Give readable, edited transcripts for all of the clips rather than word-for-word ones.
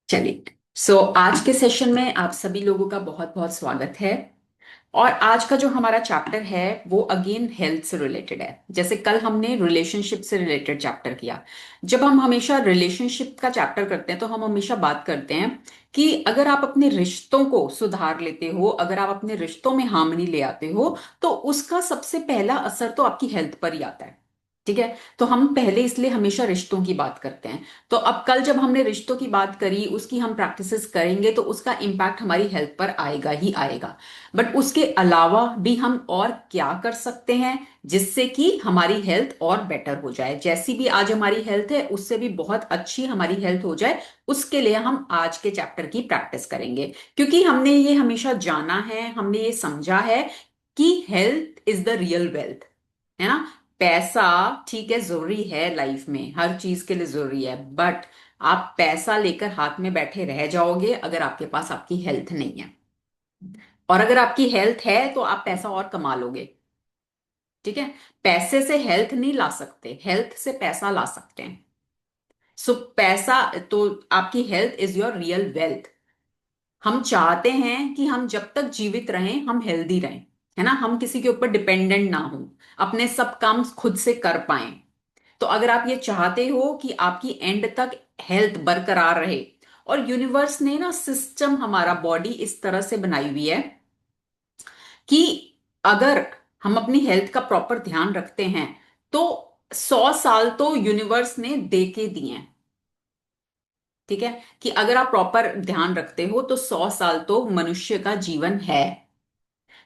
चलिए। आज के सेशन में आप सभी लोगों का बहुत बहुत स्वागत है। और आज का जो हमारा चैप्टर है वो अगेन हेल्थ से रिलेटेड है। जैसे कल हमने रिलेशनशिप से रिलेटेड चैप्टर किया। जब हम हमेशा रिलेशनशिप का चैप्टर करते हैं तो हम हमेशा बात करते हैं कि अगर आप अपने रिश्तों को सुधार लेते हो, अगर आप अपने रिश्तों में हार्मनी ले आते हो, तो उसका सबसे पहला असर तो आपकी हेल्थ पर ही आता है। ठीक है। तो हम पहले इसलिए हमेशा रिश्तों की बात करते हैं। तो अब कल जब हमने रिश्तों की बात करी, उसकी हम प्रैक्टिसेस करेंगे तो उसका इम्पैक्ट हमारी हेल्थ पर आएगा ही आएगा। बट उसके अलावा भी हम और क्या कर सकते हैं जिससे कि हमारी हेल्थ और बेटर हो जाए। जैसी भी आज हमारी हेल्थ है उससे भी बहुत अच्छी हमारी हेल्थ हो जाए, उसके लिए हम आज के चैप्टर की प्रैक्टिस करेंगे। क्योंकि हमने ये हमेशा जाना है, हमने ये समझा है कि health is the real wealth. है ना। पैसा ठीक है, जरूरी है, लाइफ में हर चीज के लिए जरूरी है। बट आप पैसा लेकर हाथ में बैठे रह जाओगे अगर आपके पास आपकी हेल्थ नहीं है। और अगर आपकी हेल्थ है तो आप पैसा और कमा लोगे। ठीक है। पैसे से हेल्थ नहीं ला सकते, हेल्थ से पैसा ला सकते हैं। पैसा तो, आपकी health is your real wealth. हम चाहते हैं कि हम जब तक जीवित रहें हम हेल्दी रहें। है ना, हम किसी के ऊपर डिपेंडेंट ना हो, अपने सब काम खुद से कर पाएं। तो अगर आप ये चाहते हो कि आपकी एंड तक हेल्थ बरकरार रहे, और यूनिवर्स ने ना सिस्टम हमारा बॉडी इस तरह से बनाई हुई है कि अगर हम अपनी हेल्थ का प्रॉपर ध्यान रखते हैं तो 100 साल तो यूनिवर्स ने दे के दिए हैं। ठीक है। कि अगर आप प्रॉपर ध्यान रखते हो तो 100 साल तो मनुष्य का जीवन है।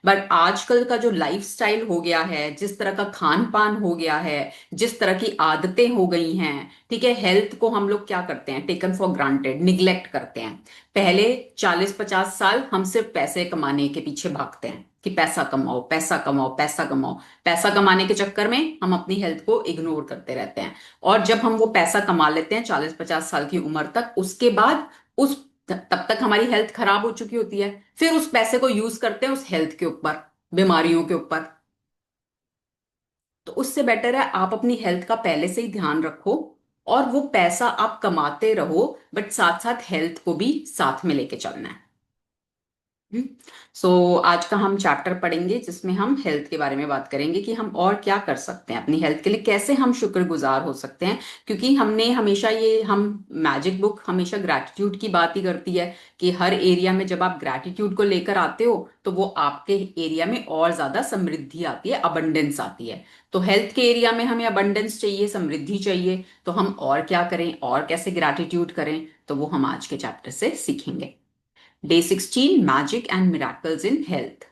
बट आजकल का जो लाइफस्टाइल हो गया है, जिस तरह का खान पान हो गया है, जिस तरह की आदतें हो गई हैं, ठीक है, हेल्थ को हम लोग क्या करते हैं, टेकन फॉर ग्रांटेड, निग्लेक्ट करते हैं। पहले 40-50 साल हम सिर्फ पैसे कमाने के पीछे भागते हैं कि पैसा कमाओ पैसा कमाओ पैसा कमाओ। पैसा कमाने के चक्कर में हम अपनी हेल्थ को इग्नोर करते रहते हैं। और जब हम वो पैसा कमा लेते हैं 40-50 साल की उम्र तक, उसके बाद उस तब तक हमारी हेल्थ खराब हो चुकी होती है। फिर उस पैसे को यूज करते हैं उस हेल्थ के ऊपर, बीमारियों के ऊपर। तो उससे बेटर है आप अपनी हेल्थ का पहले से ही ध्यान रखो, और वो पैसा आप कमाते रहो, बट साथ साथ हेल्थ को भी साथ में लेके चलना है। आज का हम चैप्टर पढ़ेंगे जिसमें हम हेल्थ के बारे में बात करेंगे कि हम और क्या कर सकते हैं अपनी हेल्थ के लिए, कैसे हम शुक्रगुजार हो सकते हैं। क्योंकि हमने हमेशा ये हम मैजिक बुक हमेशा ग्रैटिट्यूड की बात ही करती है कि हर एरिया में जब आप ग्रैटिट्यूड को लेकर आते हो तो वो आपके एरिया में और ज्यादा समृद्धि आती है, अबंडेंस आती है। तो हेल्थ के एरिया में हमें अबंडेंस चाहिए, समृद्धि चाहिए, तो हम और क्या करें और कैसे ग्रैटिट्यूड करें, तो वो हम आज के चैप्टर से सीखेंगे। Day 16, Magic and Miracles in Health.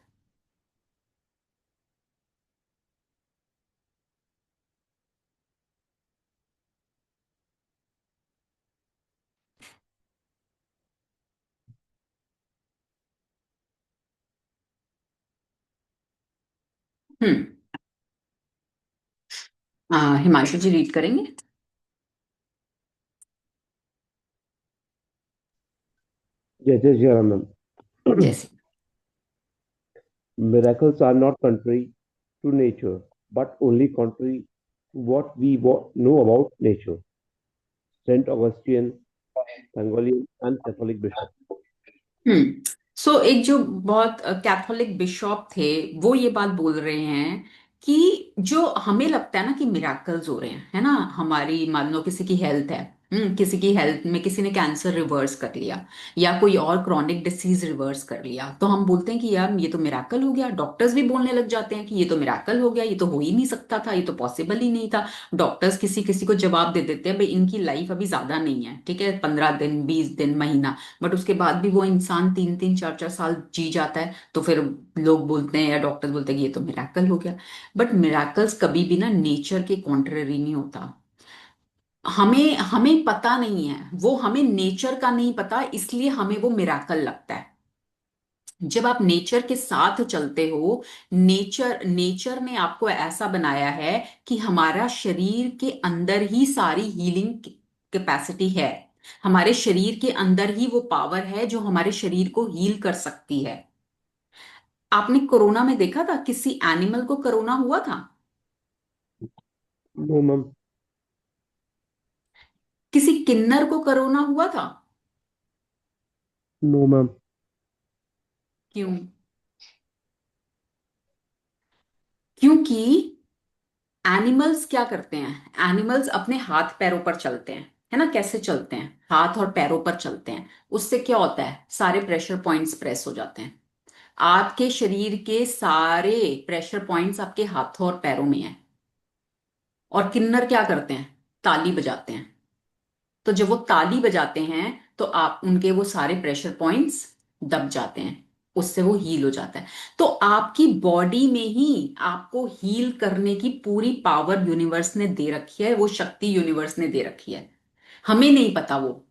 Hmm. Himanshu ji read करेंगे। Yes, yes, yeah, ma'am. जैसे। Miracles are not contrary to nature, but only contrary to what we know about nature. Saint Augustine, Pangolian, and Catholic bishop. हम्म। एक जो बहुत Catholic bishop थे, वो ये बात बोल रहे हैं कि जो हमें लगता है ना कि मिराकल्स हो रहे हैं, है ना, हमारी मान लो किसी की हेल्थ है, किसी की हेल्थ में किसी ने कैंसर रिवर्स कर लिया, या कोई और क्रॉनिक डिसीज रिवर्स कर लिया, तो हम बोलते हैं कि यार ये तो मिराकल हो गया। डॉक्टर्स भी बोलने लग जाते हैं कि ये तो मिराकल हो गया, ये तो हो ही नहीं सकता था, ये तो पॉसिबल ही नहीं था। डॉक्टर्स किसी किसी को जवाब दे देते हैं भाई इनकी लाइफ अभी ज्यादा नहीं है, ठीक है, 15 दिन 20 दिन महीना, बट उसके बाद भी वो इंसान 3-3 4-4 साल जी जाता है। तो फिर लोग बोलते हैं या डॉक्टर बोलते हैं कि ये तो मिराकल हो गया। बट मिराकल्स कभी भी ना नेचर के कॉन्ट्ररी नहीं होता। हमें हमें पता नहीं है, वो हमें नेचर का नहीं पता, इसलिए हमें वो मिराकल लगता है। जब आप नेचर के साथ चलते हो, नेचर नेचर ने आपको ऐसा बनाया है कि हमारा शरीर के अंदर ही सारी हीलिंग कैपेसिटी है। हमारे शरीर के अंदर ही वो पावर है जो हमारे शरीर को हील कर सकती है। आपने कोरोना में देखा था किसी एनिमल को कोरोना हुआ था? No, ma'am. किसी किन्नर को कोरोना हुआ था? No, ma'am. क्यों? क्योंकि एनिमल्स क्या करते हैं, एनिमल्स अपने हाथ पैरों पर चलते हैं, है ना? कैसे चलते हैं? हाथ और पैरों पर चलते हैं। उससे क्या होता है, सारे प्रेशर पॉइंट्स प्रेस हो जाते हैं। आपके शरीर के सारे प्रेशर पॉइंट्स आपके हाथों और पैरों में हैं। और किन्नर क्या करते हैं, ताली बजाते हैं। तो जब वो ताली बजाते हैं तो आप उनके वो सारे प्रेशर पॉइंट्स दब जाते हैं, उससे वो हील हो जाता है। तो आपकी बॉडी में ही आपको हील करने की पूरी पावर यूनिवर्स ने दे रखी है, वो शक्ति यूनिवर्स ने दे रखी है। हमें नहीं पता वो,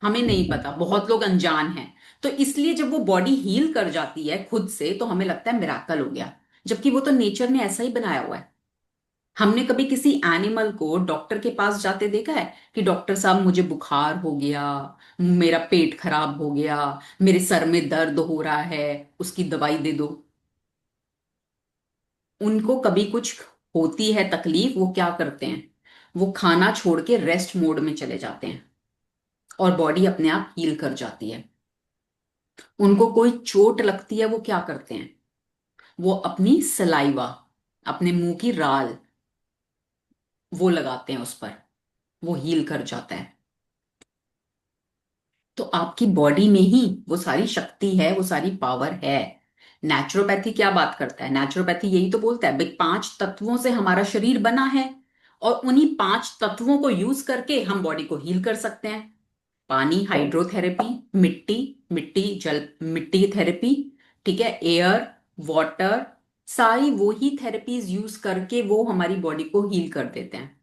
हमें नहीं पता, बहुत लोग अनजान हैं। तो इसलिए जब वो बॉडी हील कर जाती है खुद से तो हमें लगता है मिराकल हो गया, जबकि वो तो नेचर ने ऐसा ही बनाया हुआ है। हमने कभी किसी एनिमल को डॉक्टर के पास जाते देखा है कि डॉक्टर साहब मुझे बुखार हो गया, मेरा पेट खराब हो गया, मेरे सर में दर्द हो रहा है, उसकी दवाई दे दो? उनको कभी कुछ होती है तकलीफ, वो क्या करते हैं, वो खाना छोड़ के रेस्ट मोड में चले जाते हैं और बॉडी अपने आप हील कर जाती है। उनको कोई चोट लगती है, वो क्या करते हैं, वो अपनी सलाइवा, अपने मुंह की राल वो लगाते हैं उस पर, वो हील कर जाता है। तो आपकी बॉडी में ही वो सारी शक्ति है, वो सारी पावर है। नेचुरोपैथी क्या बात करता है, नेचुरोपैथी यही तो बोलता है भाई 5 तत्वों से हमारा शरीर बना है, और उन्हीं 5 तत्वों को यूज करके हम बॉडी को हील कर सकते हैं। पानी हाइड्रोथेरेपी, मिट्टी, मिट्टी थेरेपी, ठीक है, एयर, वाटर, सारी वो ही थेरेपीज यूज करके वो हमारी बॉडी को हील कर देते हैं।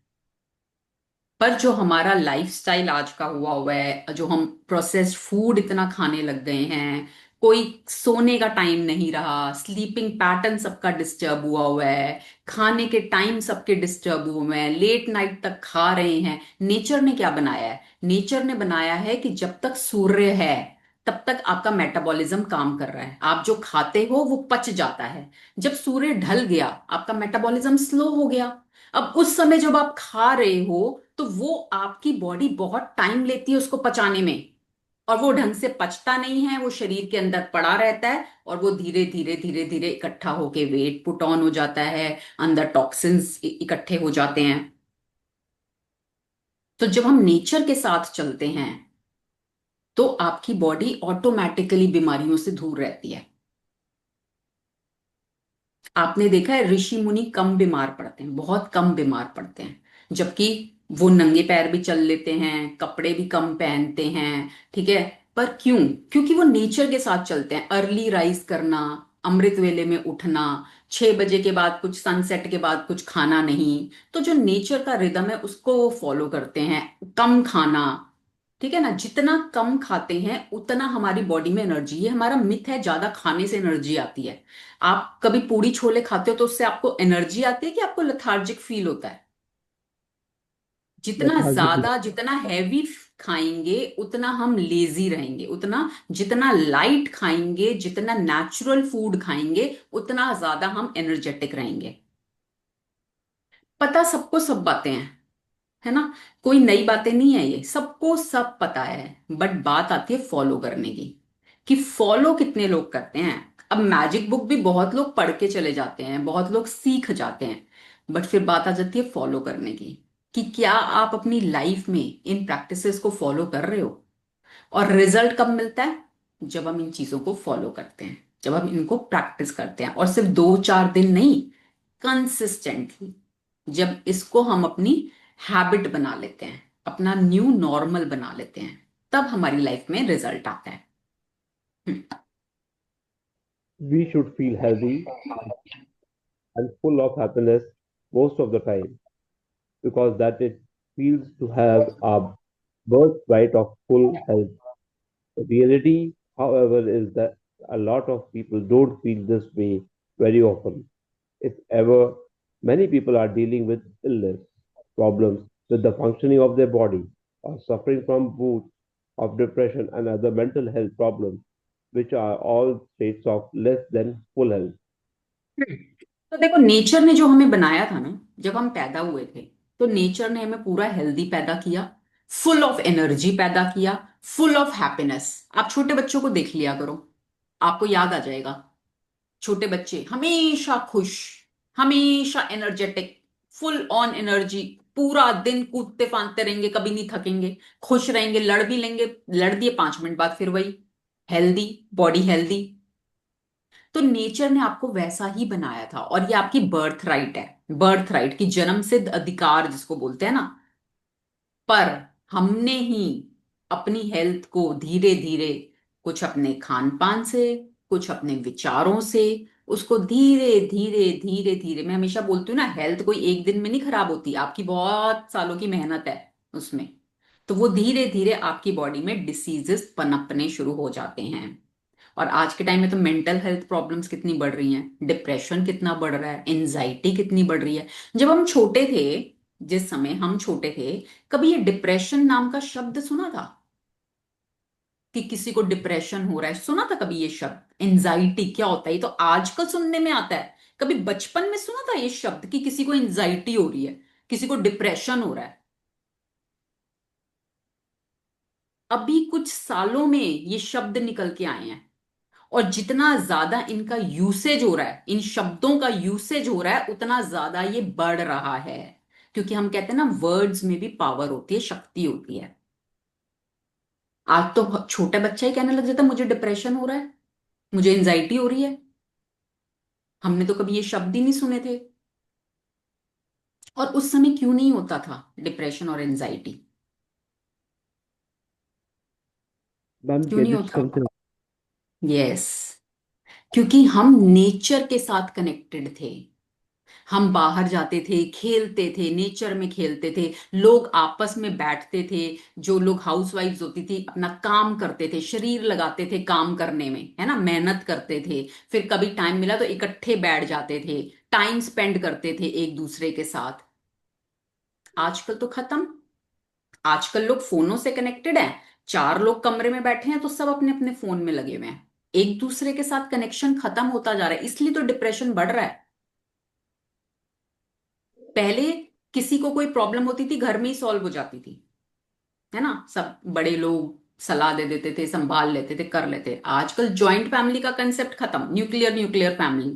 पर जो हमारा लाइफस्टाइल आज का हुआ हुआ है, जो हम प्रोसेस्ड फूड इतना खाने लग गए हैं, कोई सोने का टाइम नहीं रहा, स्लीपिंग पैटर्न सबका डिस्टर्ब हुआ हुआ है, खाने के टाइम सबके डिस्टर्ब हुए हैं, लेट नाइट तक खा रहे हैं। नेचर ने क्या बनाया है, नेचर ने बनाया है कि जब तक सूर्य है तब तक आपका मेटाबॉलिज्म काम कर रहा है, आप जो खाते हो वो पच जाता है। जब सूर्य ढल गया आपका मेटाबॉलिज्म स्लो हो गया। अब उस समय जब आप खा रहे हो तो वो आपकी बॉडी बहुत टाइम लेती है उसको पचाने में, और वो ढंग से पचता नहीं है, वो शरीर के अंदर पड़ा रहता है, और वो धीरे धीरे धीरे धीरे इकट्ठा होके वेट पुट ऑन हो जाता है, अंदर टॉक्सिन्स इकट्ठे हो जाते हैं। तो जब हम नेचर के साथ चलते हैं तो आपकी बॉडी ऑटोमेटिकली बीमारियों से दूर रहती है। आपने देखा है ऋषि मुनि कम बीमार पड़ते हैं, बहुत कम बीमार पड़ते हैं, जबकि वो नंगे पैर भी चल लेते हैं, कपड़े भी कम पहनते हैं, ठीक है। पर क्यों? क्योंकि वो नेचर के साथ चलते हैं। अर्ली राइज करना, अमृत वेले में उठना, 6 बजे के बाद कुछ, सनसेट के बाद कुछ खाना नहीं। तो जो नेचर का रिदम है उसको वो फॉलो करते हैं। कम खाना, ठीक है ना, जितना कम खाते हैं उतना हमारी बॉडी में एनर्जी, ये हमारा मिथ है, ज्यादा खाने से एनर्जी आती है। आप कभी पूड़ी छोले खाते हो तो उससे आपको एनर्जी आती है कि आपको लेथार्जिक फील होता है? जितना Lethargic. ज्यादा, जितना हैवी खाएंगे उतना हम लेजी रहेंगे, उतना जितना लाइट खाएंगे, जितना नेचुरल फूड खाएंगे उतना ज्यादा हम एनर्जेटिक रहेंगे। पता सबको सब बातें हैं, है ना, कोई नई बातें नहीं है, ये सबको सब पता है। बट बात आती है फॉलो करने की, कि फॉलो कितने लोग करते हैं। अब मैजिक बुक भी बहुत लोग पढ़ के चले जाते हैं, बहुत लोग सीख जाते हैं, बट फिर बात आ जाती है फॉलो करने की, कि क्या आप अपनी लाइफ में इन प्रैक्टिसेस को फॉलो कर रहे हो। और रिजल्ट कब मिलता है? जब हम इन चीजों को फॉलो करते हैं, जब हम इनको प्रैक्टिस करते हैं, और सिर्फ 2-4 दिन नहीं, कंसिस्टेंटली। जब इसको हम अपनी हैबिट बना लेते हैं, अपना न्यू नॉर्मल बना लेते हैं, तब हमारी लाइफ में रिजल्ट आता है। हम्म। We should feel healthy and full of happiness most of the time because that it feels to have a birthright of full health. The reality, however, is that a lot of people don't feel this way very often. If ever, many people are dealing with illness, problems with the functioning of their body, or suffering from moods of depression and other mental health problems, which are all states of less than full health. तो देखो, nature ने जो हमें बनाया था ना, जब हम पैदा हुए थे तो नेचर ने हमें पूरा हेल्दी पैदा किया, फुल ऑफ एनर्जी पैदा किया, फुल ऑफ हैप्पीनेस। आप छोटे बच्चों को देख लिया करो, आपको याद आ जाएगा। छोटे बच्चे हमेशा खुश, हमेशा एनर्जेटिक, फुल ऑन एनर्जी, पूरा दिन कूदते फांदते रहेंगे, कभी नहीं थकेंगे, खुश रहेंगे, लड़ भी लेंगे, लड़ दिए 5 मिनट बाद फिर वही, हेल्दी, बॉडी हेल्दी। तो नेचर ने आपको वैसा ही बनाया था, और ये आपकी बर्थ राइट है, बर्थ राइट की जन्म सिद्ध अधिकार जिसको बोलते हैं ना। पर हमने ही अपनी हेल्थ को धीरे धीरे, कुछ अपने खान पान से, कुछ अपने विचारों से, उसको धीरे धीरे धीरे धीरे, मैं हमेशा बोलती हूँ ना, हेल्थ कोई एक दिन में नहीं खराब होती, आपकी बहुत सालों की मेहनत है उसमें। तो वो धीरे धीरे आपकी बॉडी में डिसीजेस पनपने शुरू हो जाते हैं। और आज के टाइम में तो मेंटल हेल्थ प्रॉब्लम्स कितनी बढ़ रही हैं, डिप्रेशन कितना बढ़ रहा है, एंजाइटी कितनी बढ़ रही है। जब हम छोटे थे, जिस समय हम छोटे थे, कभी ये डिप्रेशन नाम का शब्द सुना था? कि किसी को डिप्रेशन हो रहा है, सुना था कभी ये शब्द? एंजाइटी क्या होता है, ये तो आजकल सुनने में आता है। कभी बचपन में सुना था ये शब्द कि किसी को एंजाइटी हो रही है, किसी को डिप्रेशन हो रहा है? अभी कुछ सालों में ये शब्द निकल के आए हैं। और जितना ज्यादा इनका यूसेज हो रहा है, इन शब्दों का यूसेज हो रहा है, उतना ज्यादा ये बढ़ रहा है। क्योंकि हम कहते हैं ना, वर्ड्स में भी पावर होती है, शक्ति होती है। आज तो छोटे बच्चा ही कहने लग जाता है, मुझे डिप्रेशन हो रहा है, मुझे एंजाइटी हो रही है। हमने तो कभी ये शब्द ही नहीं सुने थे। और उस समय क्यों नहीं होता था डिप्रेशन और एंजाइटी? मैम, क्यों नहीं कैन यू होता? स्ट्रेंथन? यस, क्योंकि हम नेचर के साथ कनेक्टेड थे। हम बाहर जाते थे, खेलते थे, नेचर में खेलते थे, लोग आपस में बैठते थे। जो लोग हाउसवाइफ्स होती थी अपना काम करते थे, शरीर लगाते थे काम करने में, है ना, मेहनत करते थे। फिर कभी टाइम मिला तो इकट्ठे बैठ जाते थे, टाइम स्पेंड करते थे एक दूसरे के साथ। आजकल तो खत्म। आजकल लोग फोनों से कनेक्टेड हैं। 4 लोग कमरे में बैठे हैं तो सब अपने अपने फोन में लगे हुए हैं। एक दूसरे के साथ कनेक्शन खत्म होता जा रहा है, इसलिए तो डिप्रेशन बढ़ रहा है। पहले किसी को कोई प्रॉब्लम होती थी, घर में ही सॉल्व हो जाती थी, है ना, सब बड़े लोग सलाह दे देते थे, संभाल लेते थे, कर लेते। आजकल जॉइंट फैमिली का कंसेप्ट खत्म, nuclear nuclear family.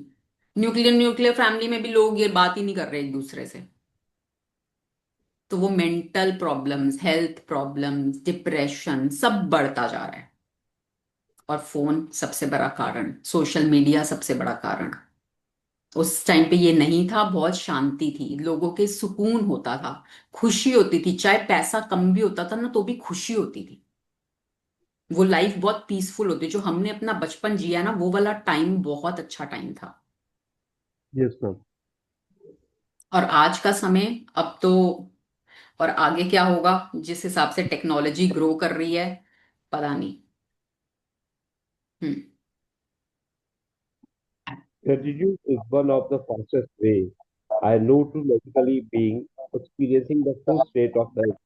Nuclear nuclear family में भी लोग ये बात ही नहीं कर रहे एक दूसरे से। तो वो mental problems, health problems, depression सब बढ़ता जा रहा है। और फोन सबसे बड़ा कारण, सोशल मीडिया सबसे बड़ा कारण। उस टाइम पे ये नहीं था, बहुत शांति थी, लोगों के सुकून होता था, खुशी होती थी, चाहे पैसा कम भी होता था ना तो भी खुशी होती थी। वो लाइफ बहुत पीसफुल होती, जो हमने अपना बचपन जिया ना, वो वाला टाइम बहुत अच्छा टाइम था। Yes ma'am. और आज का समय, अब तो, और आगे क्या होगा, जिस हिसाब से टेक्नोलॉजी ग्रो कर रही है, पता नहीं। हम्म। Gratitude is one of the fastest ways I know to logically being experiencing the full state of health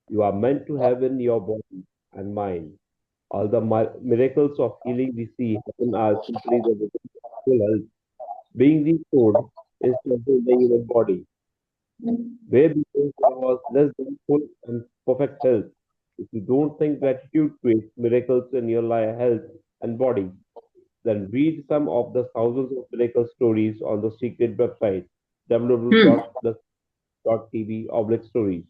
you are meant to have in your body and mind. All the miracles of healing we see happen are simply the result of full health being restored instead of the human body. Where before there was less than full and perfect health. If you don't think gratitude creates miracles in your life, health and body, then read some of the thousands of miracle stories on the secret website hmm. www.tv/stories.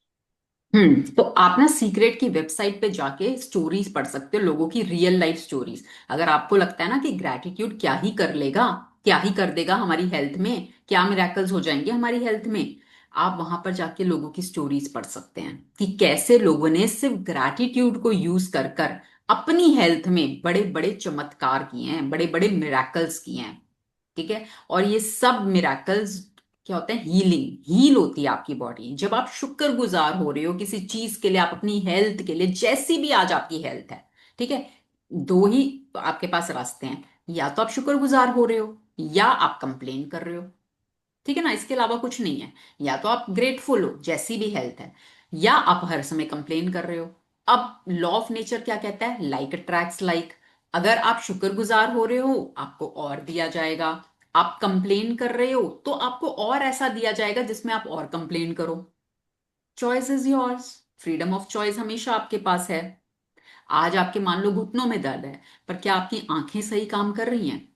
तो आप ना secret की website पे जाके stories पढ़ सकते हो, लोगों की रियल लाइफ स्टोरीज। अगर आपको लगता है ना कि ग्रैटिट्यूड क्या ही कर लेगा, क्या ही कर देगा हमारी हेल्थ में, क्या मिराकल्स हो जाएंगे हमारी हेल्थ में, आप वहां पर जाके लोगों की स्टोरीज पढ़ सकते हैं कि कैसे लोगों ने सिर्फ ग्रैटिट्यूड को यूज कर कर अपनी हेल्थ में बड़े बड़े चमत्कार किए हैं, बड़े बड़े मिराकल्स किए हैं। ठीक है। और ये सब मिराकल्स क्या होते हैं, हीलिंग, हील होती है आपकी बॉडी जब आप शुक्रगुजार हो रहे हो किसी चीज के लिए, आप अपनी हेल्थ के लिए, जैसी भी आज आपकी हेल्थ है। ठीक है। दो ही आपके पास रास्ते हैं, या तो आप शुक्रगुजार हो रहे हो, या आप कंप्लेन कर रहे हो। ठीक है ना, इसके अलावा कुछ नहीं है। या तो आप ग्रेटफुल हो जैसी भी हेल्थ है, या आप हर समय कंप्लेन कर रहे हो। अब लॉ ऑफ नेचर क्या कहता है, लाइक अट्रैक्ट्स लाइक। अगर आप शुक्रगुजार हो रहे हो, आपको और दिया जाएगा। आप कंप्लेन कर रहे हो तो आपको और ऐसा दिया जाएगा जिसमें आप और कंप्लेन करो। Choice is yours. Freedom of choice हमेशा आपके पास है। आज आपके मान लो घुटनों में दर्द है, पर क्या आपकी आंखें सही काम कर रही हैं?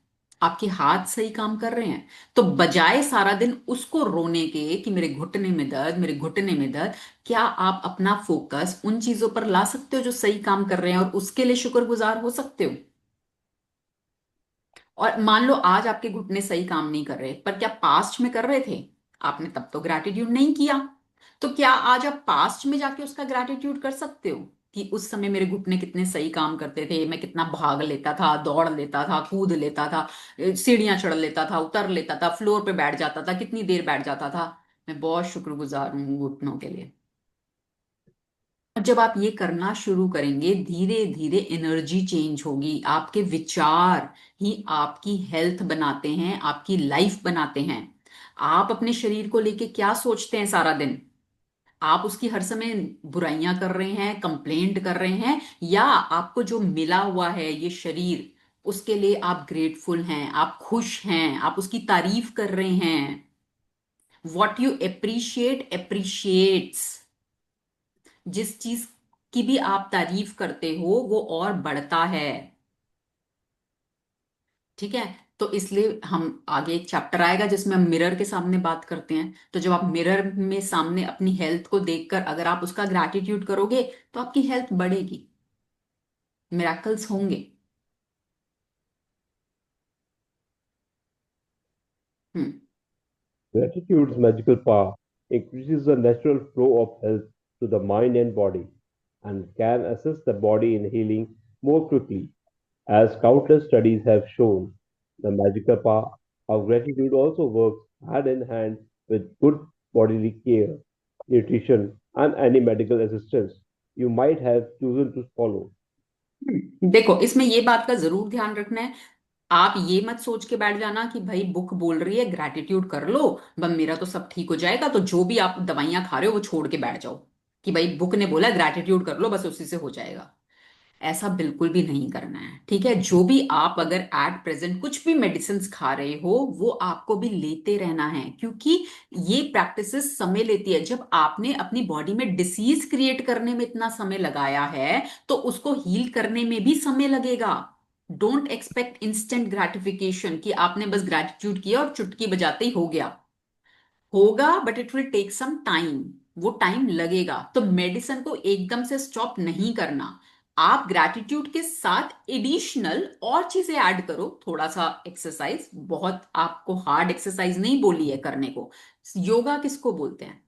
आपके हाथ सही काम कर रहे हैं? तो बजाय सारा दिन उसको रोने के कि मेरे घुटने में दर्द, मेरे घुटने में दर्द, क्या आप अपना फोकस उन चीजों पर ला सकते हो जो सही काम कर रहे हैं और उसके लिए शुक्रगुजार हो सकते हो? और मान लो आज आपके घुटने सही काम नहीं कर रहे, पर क्या पास्ट में कर रहे थे? आपने तब तो ग्रैटिट्यूड नहीं किया। तो क्या आज आप पास्ट में जाके उसका ग्रैटिट्यूड कर सकते हो कि उस समय मेरे घुटने कितने सही काम करते थे, मैं कितना भाग लेता था, दौड़ लेता था, कूद लेता था, सीढ़ियां चढ़ लेता था, उतर लेता था, फ्लोर पे बैठ जाता था, कितनी देर बैठ जाता था। मैं बहुत शुक्रगुजार हूँ घुटनों के लिए। और जब आप ये करना शुरू करेंगे, धीरे धीरे एनर्जी चेंज होगी। आपके विचार ही आपकी हेल्थ बनाते हैं, आपकी लाइफ बनाते हैं। आप अपने शरीर को लेके क्या सोचते हैं सारा दिन? आप उसकी हर समय बुराइयां कर रहे हैं, कंप्लेंट कर रहे हैं, या आपको जो मिला हुआ है ये शरीर, उसके लिए आप ग्रेटफुल हैं, आप खुश हैं, आप उसकी तारीफ कर रहे हैं? What you appreciate appreciates. जिस चीज की भी आप तारीफ करते हो वो और बढ़ता है। ठीक है। तो इसलिए हम आगे एक चैप्टर आएगा जिसमें हम मिरर के सामने बात करते हैं। तो जब आप मिरर में सामने अपनी हेल्थ को देखकर अगर आप उसका ग्रैटिट्यूड करोगे, तो आपकी हेल्थ बढ़ेगी, मिराकल्स होंगे। हम्म। Gratitude's magical power increases the natural flow of health to the mind and body and can assist the body in healing more quickly. As countless studies have shown, the magical power of gratitude also works hand in hand with good bodily care, nutrition, and any medical assistance you might have chosen to follow. देखो, इसमें ये बात का जरूर ध्यान रखना है। आप ये मत सोच के बैठ जाना कि भाई बुक बोल रही है ग्रैटिट्यूड कर लो, बस मेरा तो सब ठीक हो जाएगा, तो जो भी आप दवाइयां खा रहे हो वो छोड़ के बैठ जाओ कि भाई बुक ने बोला ग्रैटिट्यूड कर लो, बस उसी से हो जाएगा। ऐसा बिल्कुल भी नहीं करना है। ठीक है, जो भी आप अगर एट प्रेजेंट कुछ भी मेडिसिन खा रहे हो वो आपको भी लेते रहना है, क्योंकि ये प्रैक्टिसेस समय लेती है। जब आपने अपनी बॉडी में डिसीज क्रिएट करने में इतना समय लगाया है, तो उसको हील करने में भी समय लगेगा। डोंट एक्सपेक्ट इंस्टेंट ग्रेटिफिकेशन कि आपने बस ग्रेटिट्यूड किया और चुटकी बजाते ही हो गया। होगा, but it will take some time. वो टाइम लगेगा। तो मेडिसिन को एकदम से स्टॉप नहीं करना। आप ग्रैटिट्यूड के साथ एडिशनल और चीजें ऐड करो, थोड़ा सा एक्सरसाइज, बहुत आपको हार्ड एक्सरसाइज नहीं बोली है करने को। योगा किसको बोलते हैं?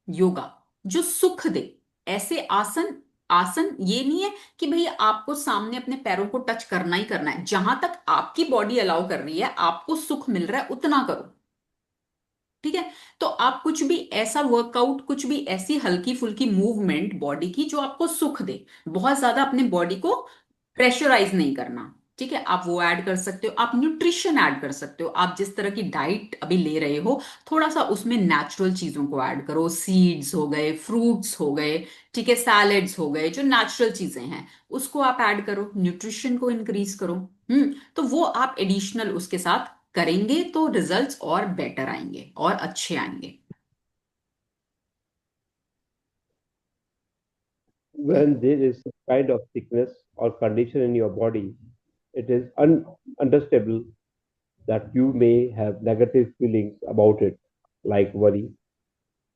योगा जो सुख दे। ऐसे आसन, आसन ये नहीं है कि भाई आपको सामने अपने पैरों को टच करना ही करना है। जहां तक आपकी बॉडी अलाउ कर रही है, आपको सुख मिल रहा है, उतना करो। ठीक है। तो आप कुछ भी ऐसा वर्कआउट, कुछ भी ऐसी हल्की फुल्की मूवमेंट बॉडी की जो आपको सुख दे। बहुत ज्यादा अपने बॉडी को प्रेशराइज नहीं करना। ठीक है, आप वो ऐड कर सकते हो। आप न्यूट्रिशन ऐड कर सकते हो। आप जिस तरह की डाइट अभी ले रहे हो, थोड़ा सा उसमें नेचुरल चीजों को ऐड करो। सीड्स हो गए, फ्रूट्स हो गए, ठीक है, सैलेड्स हो गए, जो नेचुरल चीजें हैं उसको आप ऐड करो, न्यूट्रिशन को इंक्रीज करो। तो वो आप एडिशनल उसके साथ करेंगे तो रिजल्ट्स और बेटर आएंगे और अच्छे आएंगे। When there is some kind of sickness or condition in your body, it is understandable that you may have negative feelings about it, like worry,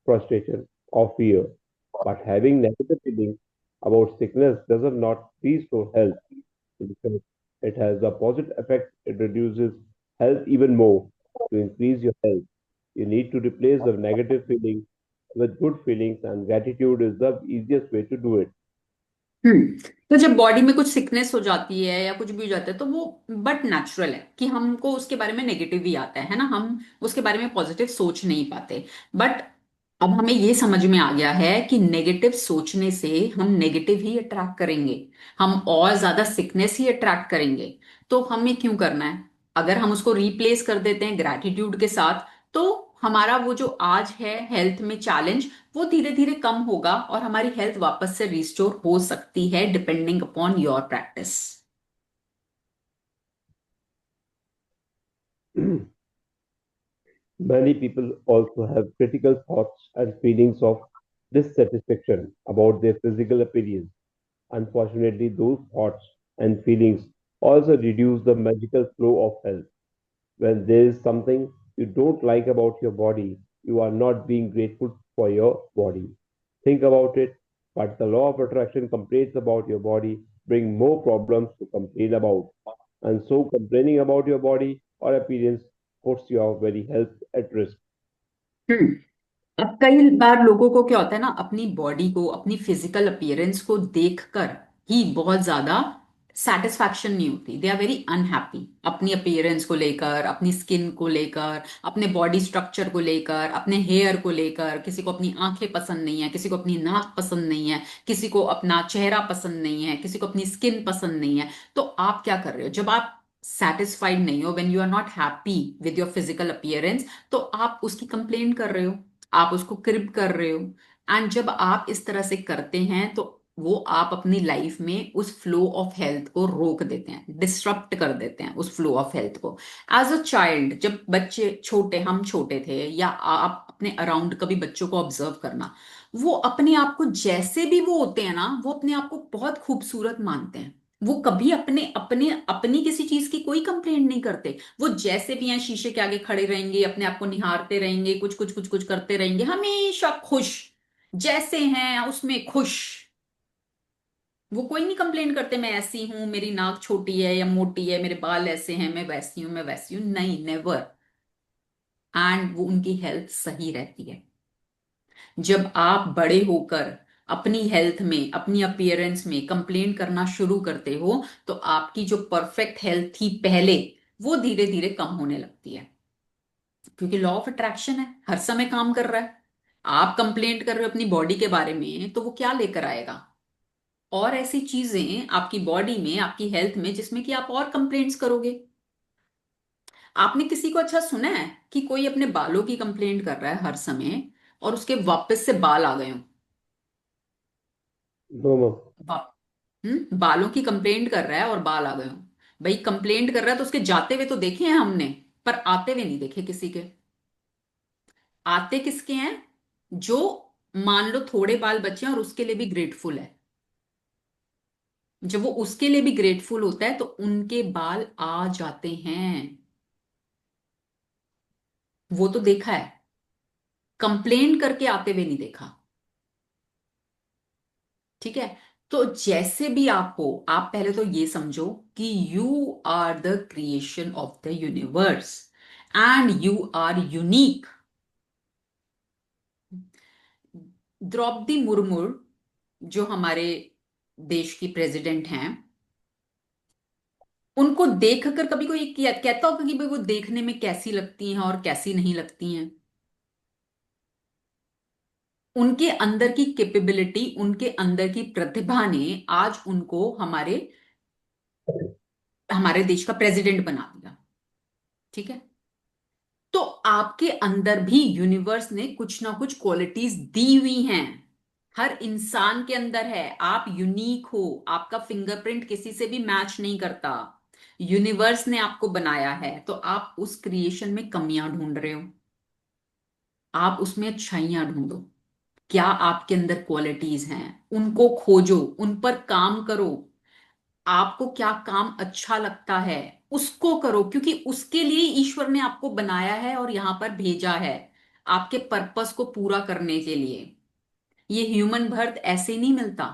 frustration, or fear. But having negative feelings about sickness does not restore health because it has a positive effect. It reduces health even more. To increase your health, you need to replace the negative feelings with good feelings, and gratitude is the easiest way to do it. तो जब body में कुछ sickness हो जाती है या कुछ भी हो जाता है, तो वो बट नेचुरल है कि हमको उसके बारे में नेगेटिव ही आता है ना, हम उसके बारे में पॉजिटिव सोच नहीं पाते। बट अब हमें ये समझ में आ गया है कि नेगेटिव सोचने से हम नेगेटिव ही अट्रैक्ट करेंगे, हम और ज्यादा सिकनेस ही अट्रैक्ट करेंगे। तो हमें क्यों करना है? अगर हम उसको रिप्लेस कर देते हैं ग्रैटिट्यूड के साथ, तो हमारा वो जो आज है हेल्थ में चैलेंज, वो धीरे धीरे कम होगा और हमारी हेल्थ वापस से रिस्टोर हो सकती है, depending upon your practice. Many people also have critical thoughts and feelings of dissatisfaction about their physical appearance. Unfortunately, those thoughts and feelings also reduce the magical flow of health. When there is something you don't like about your body, you are not being grateful for your body. Think about it, but the law of attraction complaints about your body bring more problems to complain about. And so complaining about your body or appearance puts your very health at risk. हम्म। अब कई बार लोगों को क्या होता है ना, अपनी body को, अपनी फिजिकल अपीयरेंस को देखकर ही बहुत ज्यादा सेटिस्फैक्शन नहीं होती। दे आर वेरी अनहैप्पी अपनी अपीयरेंस को लेकर, अपनी स्किन को लेकर, अपने बॉडी स्ट्रक्चर को लेकर, अपने हेयर को लेकर। किसी को अपनी आंखें पसंद नहीं है, किसी को अपनी नाक पसंद नहीं है, किसी को अपना चेहरा पसंद नहीं है, किसी को अपनी स्किन पसंद नहीं है। तो आप क्या कर रहे हो जब आप सेटिस्फाइड नहीं हो, when you are not happy with your physical appearance, तो आप उसकी कंप्लेन कर रहे हो, आप उसको क्रिप कर रहे हो। एंड जब आप इस तरह से करते हैं तो वो आप अपनी लाइफ में उस फ्लो ऑफ हेल्थ को रोक देते हैं, डिस्टरप्ट कर देते हैं उस फ्लो ऑफ हेल्थ को। एज अ चाइल्ड, जब बच्चे छोटे, हम छोटे थे, या आप अपने अराउंड कभी बच्चों को ऑब्जर्व करना, वो अपने आप को जैसे भी वो होते हैं ना, वो अपने आप को बहुत खूबसूरत मानते हैं। वो कभी अपने अपने अपनी किसी चीज की कोई कंप्लेंट नहीं करते। वो जैसे भी हैं शीशे के आगे खड़े रहेंगे, अपने आप को निहारते रहेंगे, कुछ कुछ कुछ कुछ करते रहेंगे, हमेशा खुश, जैसे हैं उसमें खुश। वो कोई नहीं कंप्लेन करते, मैं ऐसी हूं, मेरी नाक छोटी है या मोटी है, मेरे बाल ऐसे हैं, मैं वैसी हूं, मैं वैसी हूं, नहीं, नेवर। एंड वो उनकी हेल्थ सही रहती है। जब आप बड़े होकर अपनी हेल्थ में, अपनी अपीयरेंस में कंप्लेन करना शुरू करते हो, तो आपकी जो परफेक्ट हेल्थ थी पहले, वो धीरे धीरे कम होने लगती है। क्योंकि लॉ ऑफ अट्रैक्शन है, हर समय काम कर रहा है। आप कंप्लेंट कर रहे हो अपनी बॉडी के बारे में, तो वो क्या लेकर आएगा? और ऐसी चीजें आपकी बॉडी में, आपकी हेल्थ में, जिसमें कि आप और कंप्लेंट्स करोगे। आपने किसी को अच्छा सुना है कि कोई अपने बालों की कंप्लेंट कर रहा है हर समय और उसके वापस से बाल आ गए हों? No, no. बालों की कंप्लेंट कर रहा है और बाल आ गए हों। भाई, कंप्लेंट कर रहा है तो उसके जाते हुए तो देखे हैं हमने, पर आते हुए नहीं देखे किसी के। आते किसके हैं? जो, मान लो थोड़े बाल बचे हैं और उसके लिए भी ग्रेटफुल है। जब वो उसके लिए भी ग्रेटफुल होता है तो उनके बाल आ जाते हैं। वो तो देखा है, कंप्लेन करके आते हुए नहीं देखा। ठीक है। तो जैसे भी आप हो, आप पहले तो ये समझो कि you are the creation of the universe and you are unique. Droupadi Murmu, जो हमारे देश की प्रेसिडेंट हैं, उनको देखकर कभी कोई कहता होगा कि भाई वो देखने में कैसी लगती हैं और कैसी नहीं लगती हैं? उनके अंदर की कैपेबिलिटी, उनके अंदर की प्रतिभा ने आज उनको हमारे हमारे देश का प्रेसिडेंट बना दिया। ठीक है। तो आपके अंदर भी यूनिवर्स ने कुछ ना कुछ क्वालिटीज दी हुई हैं। हर इंसान के अंदर है। आप यूनिक हो, आपका फिंगरप्रिंट किसी से भी मैच नहीं करता। यूनिवर्स ने आपको बनाया है, तो आप उस क्रिएशन में कमियां ढूंढ रहे हो, आप उसमें अच्छाइयां ढूंढो। क्या आपके अंदर क्वालिटीज हैं, उनको खोजो, उन पर काम करो। आपको क्या काम अच्छा लगता है, उसको करो, क्योंकि उसके लिए ईश्वर ने आपको बनाया है और यहां पर भेजा है, आपके पर्पस को पूरा करने के लिए। ये ह्यूमन बर्थ ऐसे नहीं मिलता।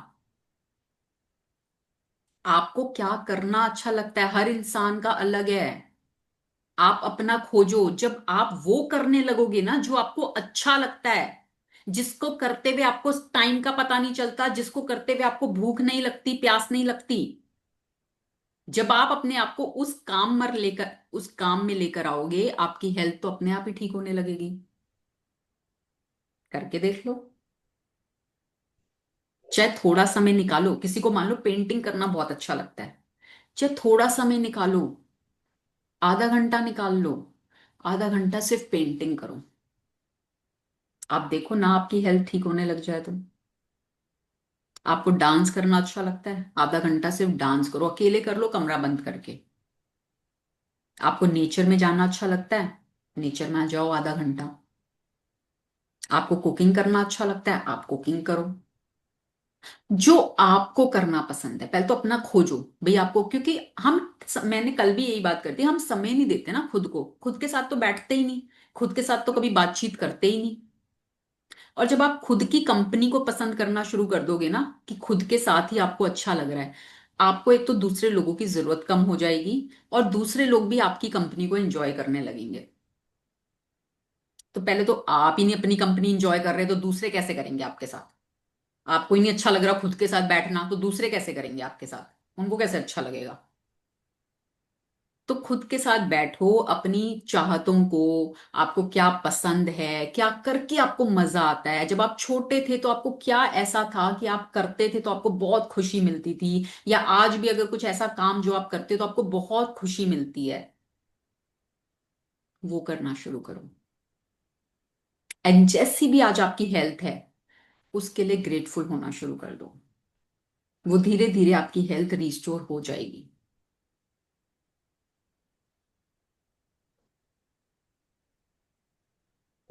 आपको क्या करना अच्छा लगता है, हर इंसान का अलग है। आप अपना खोजो। जब आप वो करने लगोगे ना जो आपको अच्छा लगता है, जिसको करते हुए आपको टाइम का पता नहीं चलता, जिसको करते हुए आपको भूख नहीं लगती, प्यास नहीं लगती, जब आप अपने आप को उस काम में लेकर आओगे, आपकी हेल्थ तो अपने आप ही ठीक होने लगेगी। करके देख लो। चाहे थोड़ा समय निकालो, किसी को मान लो पेंटिंग करना बहुत अच्छा लगता है, चाहे थोड़ा समय निकालो, आधा घंटा निकाल लो, आधा घंटा सिर्फ पेंटिंग करो। आप देखो ना, आपकी हेल्थ ठीक होने लग जाए तो। आपको डांस करना अच्छा लगता है, आधा घंटा सिर्फ डांस करो, अकेले कर लो, कमरा बंद करके। आपको नेचर में जाना अच्छा लगता है, नेचर में आ जाओ आधा घंटा। आपको कुकिंग करना अच्छा लगता है, आप कुकिंग करो। जो आपको करना पसंद है, पहले तो अपना खोजो भाई आपको, क्योंकि मैंने कल भी यही बात करती, हम समय नहीं देते ना खुद को, खुद के साथ तो बैठते ही नहीं, खुद के साथ तो कभी बातचीत करते ही नहीं। और जब आप खुद की कंपनी को पसंद करना शुरू कर दोगे ना, कि खुद के साथ ही आपको अच्छा लग रहा है, आपको एक तो दूसरे लोगों की जरूरत कम हो जाएगी, और दूसरे लोग भी आपकी कंपनी को एंजॉय करने लगेंगे। तो पहले तो आप ही नहीं अपनी कंपनी एंजॉय कर रहे, तो दूसरे कैसे करेंगे आपके साथ? आपको ही नहीं अच्छा लग रहा खुद के साथ बैठना, तो दूसरे कैसे करेंगे आपके साथ? उनको कैसे अच्छा लगेगा? तो खुद के साथ बैठो, अपनी चाहतों को, आपको क्या पसंद है, क्या करके आपको मजा आता है। जब आप छोटे थे तो आपको क्या ऐसा था कि आप करते थे तो आपको बहुत खुशी मिलती थी, या आज भी अगर कुछ ऐसा काम जो आप करते हो तो आपको बहुत खुशी मिलती है, वो करना शुरू करो। एंड जैसी भी आज आपकी हेल्थ है, उसके लिए ग्रेटफुल होना शुरू कर दो। वो धीरे धीरे आपकी हेल्थ रिस्टोर हो जाएगी।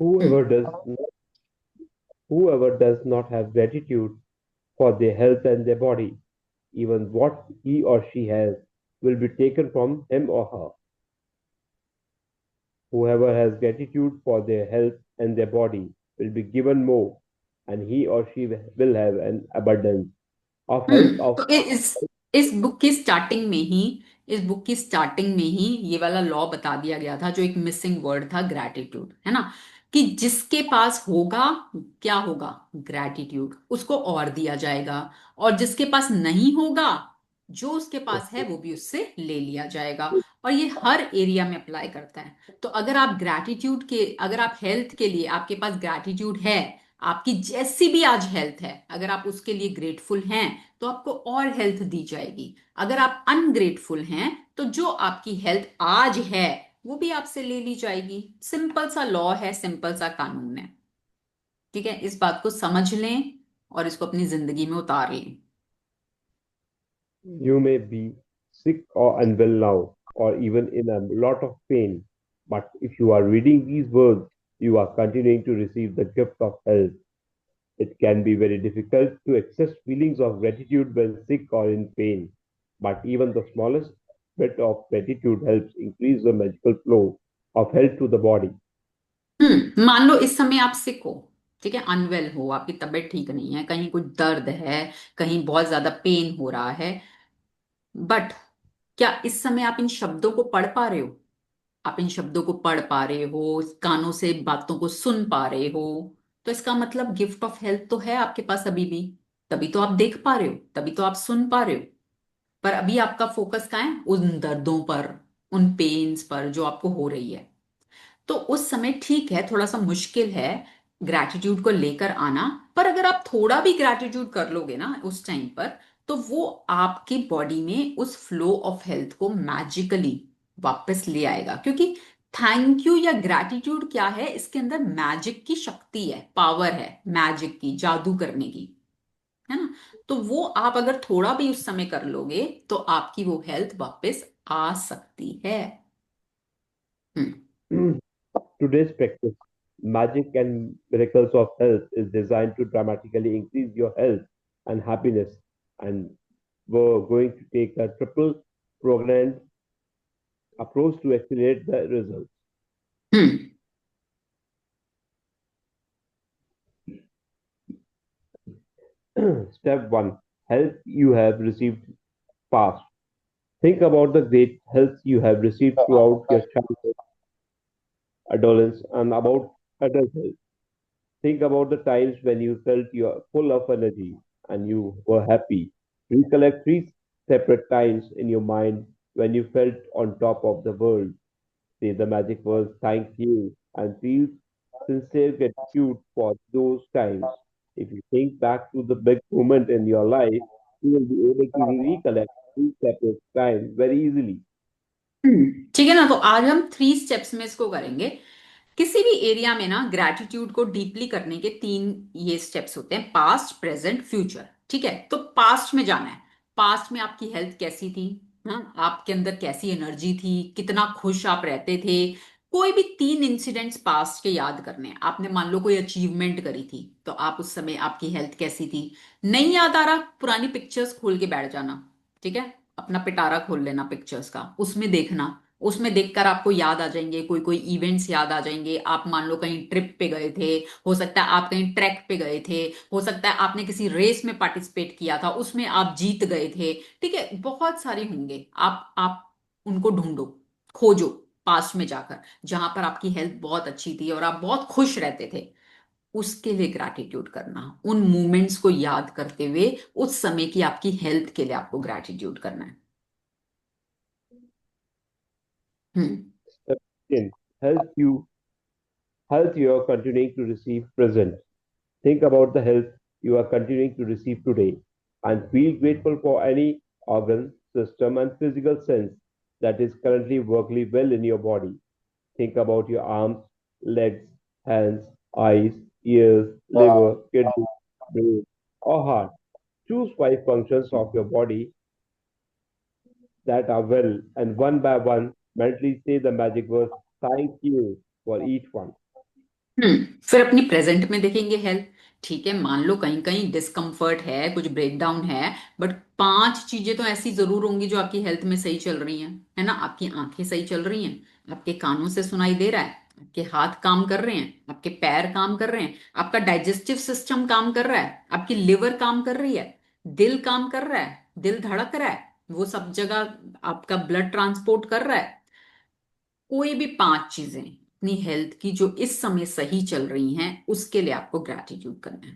हम्म। Whoever does whoever does not have gratitude for their health and their body, even what he or she has will be taken from him or her. Whoever has gratitude for their health and their body will be given more, and he or she will have an abundance of health of तो इस book की starting में ही, इस book की starting में ही ये वाला law बता दिया गया था, जो एक मिसिंग वर्ड था, ग्रैटिट्यूड, है ना? कि जिसके पास होगा, क्या होगा? ग्रैटिट्यूड, उसको और दिया जाएगा। और जिसके पास नहीं होगा, जो उसके पास है वो भी उससे ले लिया जाएगा। और ये हर एरिया में अप्लाई करता है। तो अगर आप ग्रैटिट्यूड के, अगर आप हेल्थ के लिए आपके पास ग्रैटिट्यूड है, आपकी जैसी भी आज हेल्थ है, अगर आप उसके लिए ग्रेटफुल हैं, तो आपको और हेल्थ दी जाएगी। अगर आप अनग्रेटफुल हैं, तो जो आपकी हेल्थ आज है वो भी आपसे ले ली जाएगी। सिंपल सा लॉ है, सिंपल सा कानून है। ठीक है, इस बात को समझ लें और इसको अपनी जिंदगी में उतार लें। you may be sick or unwell now, or even in a lot of pain. But if you are reading these words, you are continuing to receive the gift of health. It can be very difficult to express feelings of gratitude when sick or in pain, but even the smallest bit of gratitude helps increase the magical flow of health to the body. मान लो इस समय आप सिक हो, ठीक है, unwell हो, आपकी तबीयत ठीक नहीं है, कहीं कुछ दर्द है, कहीं बहुत ज्यादा पेन हो रहा है, बट क्या इस समय आप इन शब्दों को पढ़ पा रहे हो? आप इन शब्दों को पढ़ पा रहे हो, कानों से बातों को सुन पा रहे हो, तो इसका मतलब गिफ्ट ऑफ हेल्थ तो है आपके पास अभी भी। तभी तो आप देख पा रहे हो, तभी तो आप सुन पा रहे हो। पर अभी आपका फोकस कहाँ है? उन दर्दों पर, उन पेन्स पर जो आपको हो रही है। तो उस समय ठीक है, थोड़ा सा मुश्किल है ग्रैटिट्यूड को लेकर आना, पर अगर आप थोड़ा भी ग्रैटिट्यूड कर लोगे ना उस टाइम पर, तो वो आपकी बॉडी में उस फ्लो ऑफ हेल्थ को मैजिकली वापस ले आएगा। क्योंकि थैंक यू या ग्रैटिट्यूड क्या है, इसके अंदर मैजिक की शक्ति है, पावर है मैजिक की, जादू करने की, है ना? तो वो आप अगर थोड़ा भी उस समय कर लोगे, तो आपकी वो हेल्थ वापस आ सकती है। हम्म। Today's practice, magic and miracles of health, is designed to dramatically increase your health and happiness. And we're going to take a triple programmed approach to accelerate the results. Hmm. Step one, health you have received past. Think about the great health you have received throughout your childhood, adolescence, and about adulthood. Think about the times when you felt you are full of energy and you were happy. Recollect three separate times in your mind when you felt on top of the world. Say the magic words thank you and feel sincere gratitude for those times. If you think back to the big moment in your life, you will be able to recollect these separate times very easily. ठीक है ना? तो आज हम 3 steps में इसको करेंगे। किसी भी एरिया में ना ग्रैटिट्यूड को डीपली करने के 3 ये स्टेप्स होते हैं, पास्ट, प्रेजेंट, फ्यूचर। ठीक है, तो पास्ट में जाना है। पास्ट में आपकी हेल्थ कैसी थी? हाँ, आपके अंदर कैसी एनर्जी थी, कितना खुश आप रहते थे, कोई भी 3 इंसिडेंट्स पास्ट के याद करने हैं आपने। मान लो कोई अचीवमेंट करी थी, तो आप उस समय आपकी हेल्थ कैसी थी। नहीं याद आ रहा, पुरानी पिक्चर्स खोल के बैठ जाना। ठीक है, अपना पिटारा खोल लेना पिक्चर्स का, उसमें देखना। उसमें देखकर आपको याद आ जाएंगे, कोई कोई इवेंट्स याद आ जाएंगे। आप मान लो कहीं ट्रिप पे गए थे, हो सकता है आप कहीं ट्रैक पे गए थे, हो सकता है आपने किसी रेस में पार्टिसिपेट किया था, उसमें आप जीत गए थे। ठीक है, बहुत सारे होंगे। आप उनको ढूंढो, खोजो पास्ट में जाकर, जहां पर आपकी हेल्थ बहुत अच्छी थी और आप बहुत खुश रहते थे। उसके लिए ग्रैटिट्यूड करना, उन मोमेंट्स को याद करते हुए उस समय की आपकी हेल्थ के लिए आपको ग्रैटिट्यूड करना है। हम्म। Step 10. Health you are continuing to receive present. Think about the health you are continuing to receive today and feel grateful for any organ, system, and physical sense that is currently working well in your body. Think about your arms, legs, hands, eyes, ears, liver, kidney, brain, or heart. Choose 5 functions of your body that are well, and one by one, mentally say the magic words, thank you for each one. फिर अपनी present में देखेंगे health. ठीक है, मान लो कहीं कहीं discomfort है, कुछ ब्रेकडाउन है, बट 5 चीजें तो ऐसी जरूर होंगी जो आपकी हेल्थ में सही चल रही हैं। है ना, आपकी आंखें सही चल रही हैं, आपके कानों से सुनाई दे रहा है, आपके हाथ काम कर रहे हैं, आपके पैर काम कर रहे हैं, आपका डाइजेस्टिव सिस्टम काम कर रहा है, आपकी लिवर काम कर रही है, दिल काम कर रहा है, दिल धड़क रहा है, वो सब जगह आपका ब्लड ट्रांसपोर्ट कर रहा है। कोई भी 5 चीजें अपनी हेल्थ की जो इस समय सही चल रही हैं, उसके लिए आपको ग्रैटिट्यूड करना है।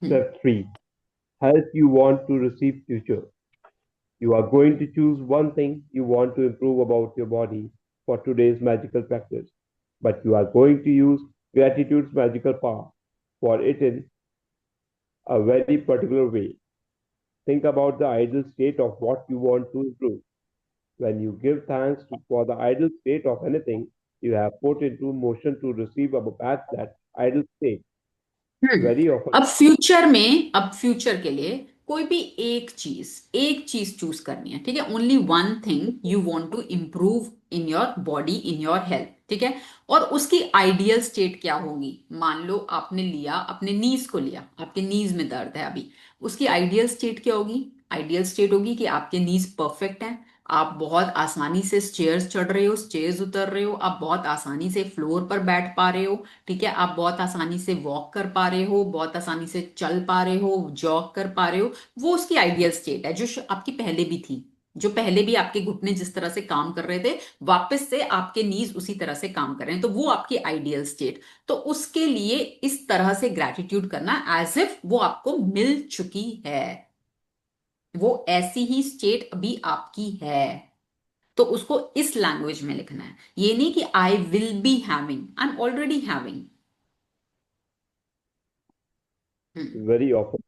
हम्म। Step 3. Health you want to receive future. You are going to choose one thing you want to improve about your body for today's magical practice, but you are going to use gratitude's magical power for it in a very particular way. Think about the ideal state of what you want to improve. When you give thanks for the ideal state of anything, you have put into motion to receive back that ideal state. Hmm. Very often, अब future के लिए कोई भी एक चीज choose करनी है। ठीक है, only one thing you want to improve in your body, in your health. ठीक है, और उसकी आइडियल स्टेट क्या होगी। मान लो आपने लिया, अपने नीज को लिया, आपके नीज में दर्द है अभी, उसकी आइडियल स्टेट क्या होगी। आइडियल स्टेट होगी कि आपके नीज परफेक्ट हैं, आप बहुत आसानी से स्टेयर्स चढ़ रहे हो, स्टेयर्स उतर रहे हो, आप बहुत आसानी से फ्लोर पर बैठ पा रहे हो। ठीक है, आप बहुत आसानी से वॉक कर पा रहे हो, बहुत आसानी से चल पा रहे हो, जॉग कर पा रहे हो। वो उसकी आइडियल स्टेट है, जो आपकी पहले भी थी। जो पहले भी आपके घुटने जिस तरह से काम कर रहे थे, वापस से आपके नीज उसी तरह से काम कर रहे हैं, तो वो आपकी आइडियल स्टेट। तो उसके लिए इस तरह से ग्रैटिट्यूड करना, एज इफ वो आपको मिल चुकी है, वो ऐसी ही स्टेट अभी आपकी है। तो उसको इस लैंग्वेज में लिखना है, ये नहीं कि I will be having, I am already having. very often,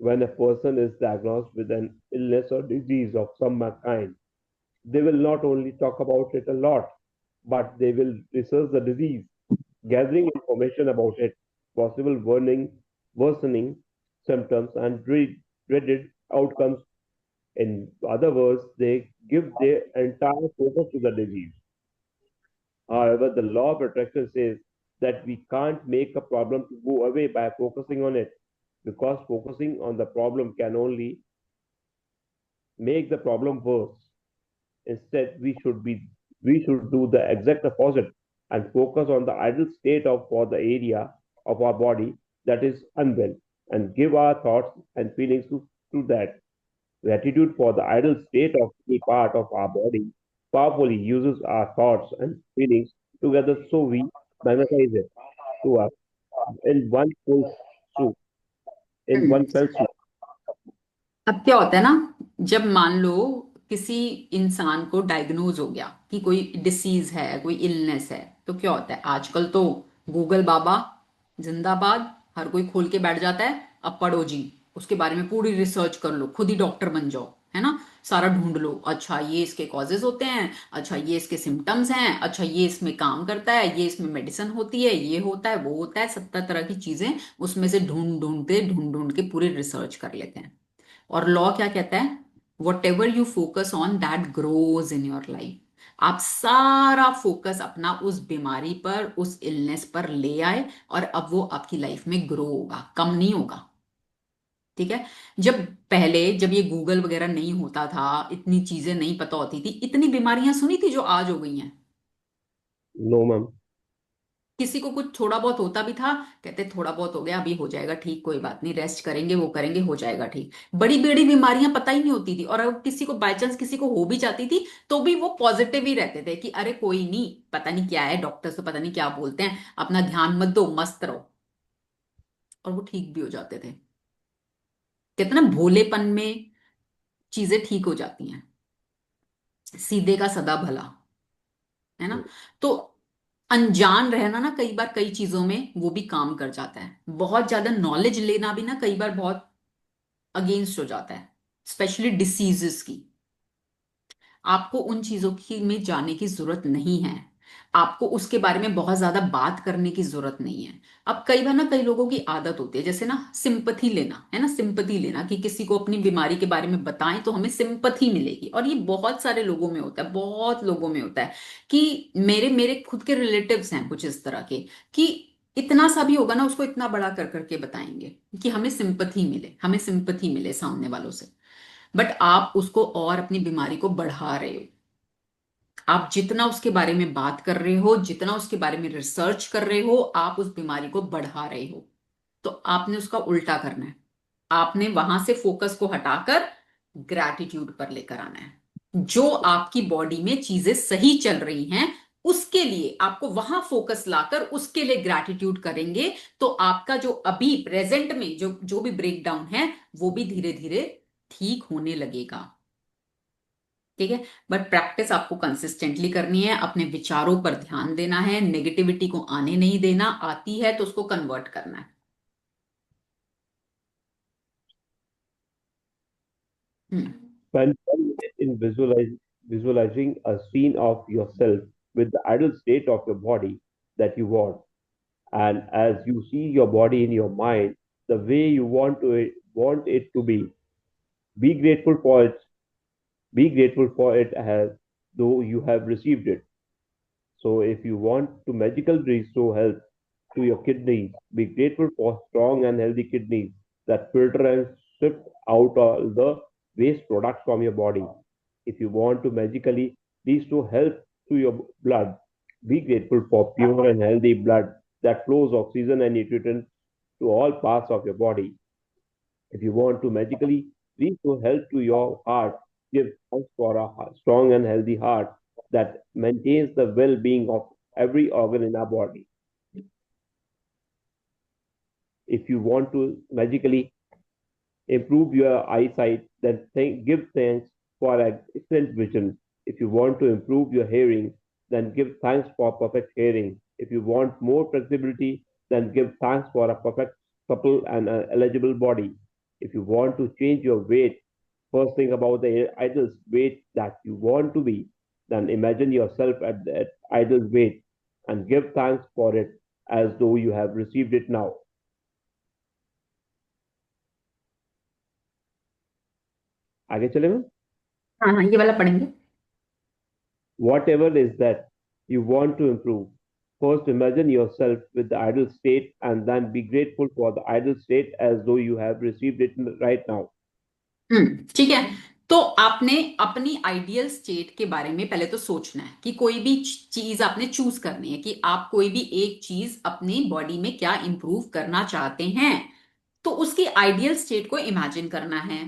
when a person is diagnosed with an illness or disease of some kind, they will not only talk about it a lot, but they will research the disease, gathering information about it, possible worsening symptoms, and dreaded outcomes. In other words, they give their entire focus to the disease. However, the law of attraction says that we can't make a problem to go away by focusing on it, because focusing on the problem can only make the problem worse. Instead, we should do the exact opposite and focus on the ideal state of for the area of our body that is unwell, and give our thoughts and feelings to that. Gratitude for the ideal state of a part of our body powerfully uses our thoughts and feelings together, so we magnetize it to us in swoop, in hmm. one fell swoop. अब क्या होता है ना, जब मान लो किसी इंसान को डायग्नोज हो गया कि कोई डिसीज है, कोई इलनेस है, तो क्या होता है आजकल तो गूगल बाबा जिंदाबाद, हर कोई खोल के बैठ जाता है। अब पढ़ो जी, उसके बारे में पूरी रिसर्च कर लो, खुद ही डॉक्टर बन जाओ। है ना, सारा ढूंढ लो, अच्छा ये इसके कॉजेज होते हैं, अच्छा ये इसके सिम्टम्स हैं, अच्छा ये इसमें काम करता है, ये इसमें मेडिसिन होती है, ये होता है, वो होता है, 70 तरह की चीजें उसमें से ढूंढ ढूंढ के पूरी रिसर्च कर लेते हैं। और लॉ क्या कहता है, what ever you focus on that grows in your life. आप सारा फोकस अपना उस बीमारी पर, उस इलनेस पर ले आए, और अब वो आपकी लाइफ में ग्रो होगा, कम नहीं होगा। ठीक है। जब पहले, जब ये गूगल वगैरह नहीं होता था, इतनी चीजें नहीं पता होती थी, इतनी बीमारियां सुनी थी जो आज हो गई हैं? No, ma'am. किसी को कुछ थोड़ा बहुत होता भी था, कहते थोड़ा बहुत हो गया, अभी हो जाएगा ठीक, कोई बात नहीं, रेस्ट करेंगे, वो करेंगे, हो जाएगा ठीक। बड़ी बड़ी बीमारियां पता ही नहीं होती थी, और अगर किसी को बाई चांस किसी को हो भी जाती थी, तो भी वो पॉजिटिव ही रहते थे कि अरे कोई नहीं, पता नहीं क्या है, डॉक्टर तो पता नहीं क्या बोलते हैं, अपना ध्यान मत दो, मस्त रहो। और वो ठीक भी हो जाते थे। कहते ना, भोलेपन में चीजें ठीक हो जाती हैं। सीधे का सदा भला, है ना? तो अनजान रहना ना कई बार कई चीजों में वो भी काम कर जाता है। बहुत ज्यादा नॉलेज लेना भी ना कई बार बहुत अगेंस्ट हो जाता है, स्पेशली डिसीजेस की। आपको उन चीजों की में जाने की जरूरत नहीं है। आपको उसके बारे में बहुत ज्यादा बात करने की जरूरत नहीं है। अब कई बार ना कई लोगों की आदत होती है, जैसे ना सिंपथी लेना, है ना, सिंपथी लेना, कि किसी को अपनी बीमारी के बारे में बताएं तो हमें सिंपथी मिलेगी। और ये बहुत सारे लोगों में होता है, बहुत लोगों में होता है कि मेरे मेरे खुद के रिलेटिव्स हैं कुछ इस तरह के, कि इतना सा भी होगा ना, उसको इतना बड़ा कर करके बताएंगे कि हमें सिंपथी मिले, हमें सिंपथी मिले सामने वालों से। बट आप उसको और अपनी बीमारी को बढ़ा रहे हो। आप जितना उसके बारे में बात कर रहे हो, जितना उसके बारे में रिसर्च कर रहे हो, आप उस बीमारी को बढ़ा रहे हो। तो आपने उसका उल्टा करना है। आपने वहां से फोकस को हटाकर ग्रैटिट्यूड पर लेकर आना है। जो आपकी बॉडी में चीजें सही चल रही हैं, उसके लिए आपको वहां फोकस लाकर उसके लिए ग्रैटिट्यूड करेंगे, तो आपका जो अभी प्रेजेंट में जो जो भी ब्रेकडाउन है, वो भी धीरे धीरे ठीक होने लगेगा। ठीक है। बट प्रैक्टिस आपको कंसिस्टेंटली करनी है, अपने विचारों पर ध्यान देना है, नेगेटिविटी को आने नहीं देना, आती है तो उसको कन्वर्ट करना है। हम्म। Spend 1 minute in visualizing a scene of yourself with the ideal state of your body that you want. And as you see your body in your mind, the way you want it to be grateful for it. Be grateful for it as though you have received it. So if you want to magically restore health to your kidneys, be grateful for strong and healthy kidneys that filter and sift out all the waste products from your body. If you want to magically restore health to your blood, be grateful for pure and healthy blood that flows oxygen and nutrients to all parts of your body. If you want to magically restore health to your heart, give thanks for a strong and healthy heart that maintains the well being of every organ in our body. If you want to magically improve your eyesight, then give thanks for an excellent vision. If you want to improve your hearing, then give thanks for perfect hearing. If you want more flexibility, then give thanks for a perfect, supple, and eligible body. If you want to change your weight, first think about the ideal weight that you want to be. Then imagine yourself at that ideal weight and give thanks for it as though you have received it now. आगे चले ma'am. हाँ हाँ, ये वाला पढ़ेंगे। Whatever is that you want to improve, first imagine yourself with the ideal state and then be grateful for the ideal state as though you have received it right now. ठीक है। तो आपने अपनी आइडियल स्टेट के बारे में पहले तो सोचना है कि कोई भी चीज आपने चूज करनी है, कि आप कोई भी एक चीज अपनी बॉडी में क्या इंप्रूव करना चाहते हैं। तो उसकी आइडियल स्टेट को इमेजिन करना है,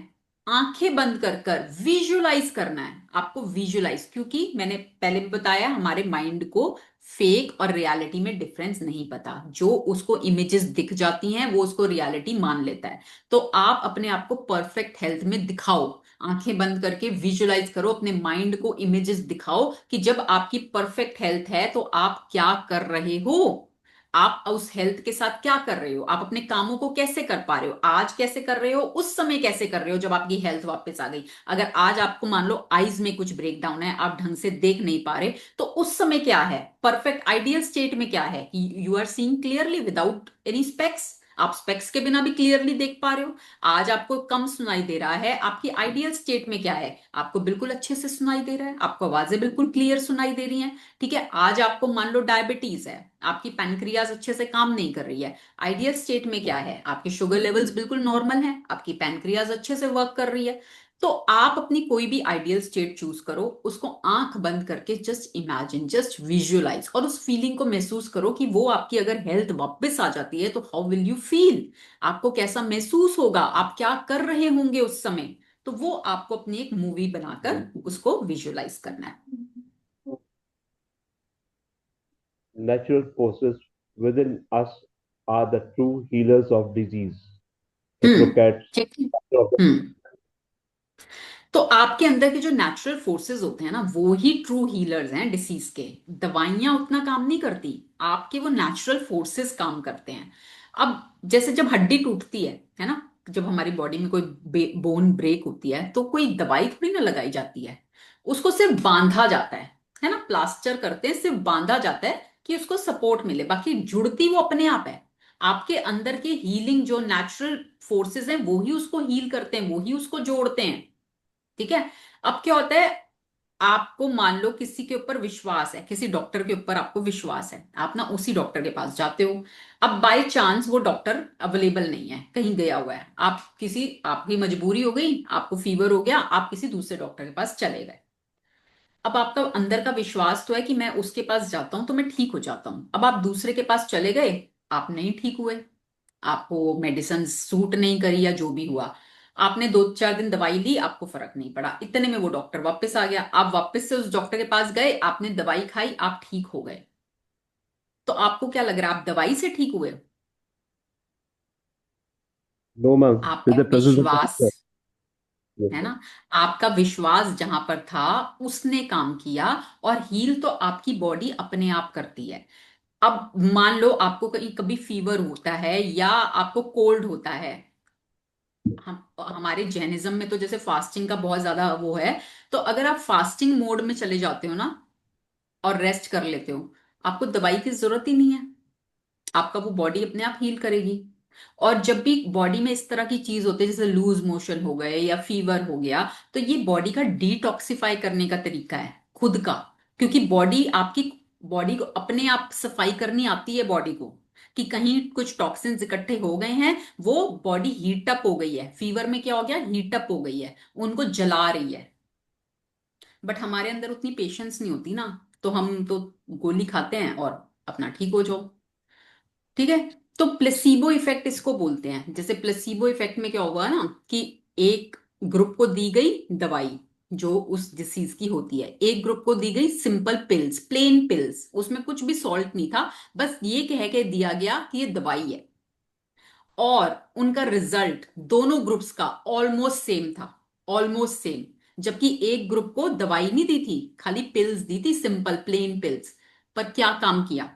आंखें बंद कर कर विजुलाइज करना है आपको। विजुलाइज, क्योंकि मैंने पहले भी बताया, हमारे माइंड को फेक और रियलिटी में डिफरेंस नहीं पता। जो उसको इमेजेस दिख जाती हैं वो उसको रियलिटी मान लेता है। तो आप अपने आप को परफेक्ट हेल्थ में दिखाओ। आंखें बंद करके विजुलाइज करो, अपने माइंड को इमेजेस दिखाओ कि जब आपकी परफेक्ट हेल्थ है तो आप क्या कर रहे हो, आप उस हेल्थ के साथ क्या कर रहे हो, आप अपने कामों को कैसे कर पा रहे हो, आज कैसे कर रहे हो, उस समय कैसे कर रहे हो जब आपकी हेल्थ वापस आ गई। अगर आज आपको मान लो आईज में कुछ ब्रेकडाउन है, आप ढंग से देख नहीं पा रहे, तो उस समय क्या है, परफेक्ट आइडियल स्टेट में क्या है कि you are seeing clearly without any specs. आप स्पेक्स के बिना भी क्लियरली देख पा रहे हो। आज आपको कम सुनाई दे रहा है, आपकी आइडियल स्टेट में क्या है, आपको बिल्कुल अच्छे से सुनाई दे रहा है, आपको आवाजें बिल्कुल क्लियर सुनाई दे रही हैं। ठीक है, आज आपको मान लो डायबिटीज है, आपकी पैनक्रियाज अच्छे से काम नहीं कर रही है। आइडियल स्टेट में क्या है, आपके शुगर लेवल्स बिल्कुल नॉर्मल हैं, आपकी पैनक्रियाज अच्छे से वर्क कर रही है। तो आप अपनी कोई भी आइडियल स्टेट चूज करो, उसको आंख बंद करके जस्ट इमेजिन, जस्ट विजुअलाइज, और उस फीलिंग को महसूस करो कि वो आपकी अगर हेल्थ वापस आ जाती है तो हाउ विल यू फील, आपको कैसा महसूस होगा, आप क्या कर रहे होंगे उस समय। तो वो आपको अपनी एक मूवी बनाकर उसको विजुअलाइज करना है। Natural forces within us are the true healers of disease. Let's hmm. look at ठीक है। of the हम्म। तो आपके अंदर के जो नेचुरल फोर्सेस होते हैं ना, वो ही ट्रू हीलर्स हैं डिसीज के। दवाइयां उतना काम नहीं करती, आपके वो नेचुरल फोर्सेस काम करते हैं। अब जैसे जब हड्डी टूटती है ना, जब हमारी बॉडी में कोई बोन ब्रेक होती है तो कोई दवाई थोड़ी ना लगाई जाती है, उसको सिर्फ बांधा जाता है ना, प्लास्टर करते हैं, सिर्फ बांधा जाता है कि उसको सपोर्ट मिले, बाकी जुड़ती वो अपने आप है। आपके अंदर के हीलिंग जो नेचुरल फोर्सेस हैं वो ही उसको हील करते हैं, वो ही उसको जोड़ते हैं। ठीक है। अब क्या होता है, आपको मान लो किसी के ऊपर विश्वास है, किसी डॉक्टर के ऊपर आपको विश्वास है, आप ना उसी डॉक्टर के पास जाते हो। अब बाय चांस वो डॉक्टर अवेलेबल नहीं है, कहीं गया हुआ है, आपकी मजबूरी हो गई, आपको फीवर हो गया, आप किसी दूसरे डॉक्टर के पास चले गए। अब आपका अंदर का विश्वास तो है कि मैं उसके पास जाता हूं तो मैं ठीक हो जाता हूं। अब आप दूसरे के पास चले गए, आप नहीं ठीक हुए, आपको मेडिसिन सूट नहीं करी या जो भी हुआ, आपने 2-4 दिन दवाई ली, आपको फर्क नहीं पड़ा, इतने में वो डॉक्टर वापस आ गया, आप वापस से उस डॉक्टर के पास गए, आपने दवाई खाई, आप ठीक हो गए। तो आपको क्या लग रहा है, आप दवाई से ठीक हुए? no, ma'am. With आपका the presence of the विश्वास, teacher. Yes, है ma'am. ना, आपका विश्वास जहां पर था उसने काम किया। और हील तो आपकी बॉडी अपने आप करती है। अब मान लो आपको कहीं कभी फीवर होता है या आपको कोल्ड होता है, हम हमारे जैनिज्म में तो जैसे फास्टिंग का बहुत ज्यादा वो है, तो अगर आप फास्टिंग मोड में चले जाते हो ना और रेस्ट कर लेते हो, आपको दवाई की जरूरत ही नहीं है, आपका वो बॉडी अपने आप हील करेगी। और जब भी बॉडी में इस तरह की चीज होती है जैसे लूज मोशन हो गए या फीवर हो गया, तो ये बॉडी का डिटॉक्सिफाई करने का तरीका है खुद का। क्योंकि बॉडी को अपने आप सफाई करनी आती है बॉडी को, कि कहीं कुछ टॉक्सिन्स इकट्ठे हो गए हैं, वो बॉडी हीट अप हो गई है, फीवर में क्या हो गया, हीट अप हो गई है, उनको जला रही है। बट हमारे अंदर उतनी पेशेंस नहीं होती ना, तो हम तो गोली खाते हैं और अपना ठीक हो जाओ। ठीक है। तो प्लेसीबो इफेक्ट इसको बोलते हैं। जैसे प्लेसीबो इफेक्ट में क्या होगा ना, कि एक ग्रुप को दी गई दवाई जो उस डिसीज की होती है, एक ग्रुप को दी गई सिंपल पिल्स, प्लेन पिल्स, उसमें कुछ भी सॉल्ट नहीं था, बस ये कह के दिया गया कि ये दवाई है, और उनका रिजल्ट दोनों ग्रुप्स का ऑलमोस्ट सेम था, ऑलमोस्ट सेम। जबकि एक ग्रुप को दवाई नहीं दी थी, खाली पिल्स दी थी, सिंपल प्लेन पिल्स। पर क्या काम किया,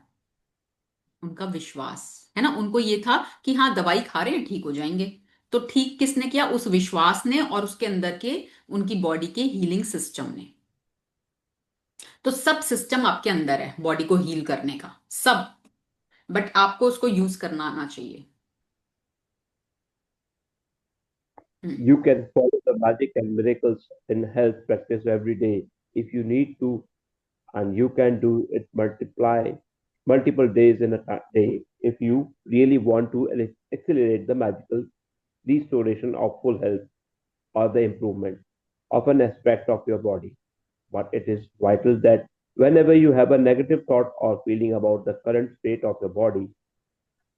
उनका विश्वास, है ना, उनको ये था कि हाँ दवाई खा रहे हैं ठीक हो जाएंगे। तो ठीक किसने किया, उस विश्वास ने और उसके अंदर के उनकी बॉडी के हीलिंग सिस्टम ने। तो सब सिस्टम आपके अंदर है बॉडी को हील करने का, सब। बट आपको उसको यूज करना आना चाहिए। हम्म। You can follow the magic and miracles in health practice every day if you need to, and you can do it multiple days in a day if you really want to accelerate the magical restoration of full health or the improvement of an aspect of your body. But it is vital that whenever you have a negative thought or feeling about the current state of your body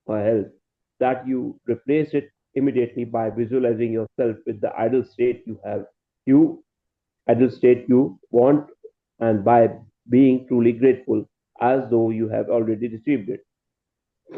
or health, that you replace it immediately by visualizing yourself with the you ideal state you want, and by being truly grateful as though you have already received it.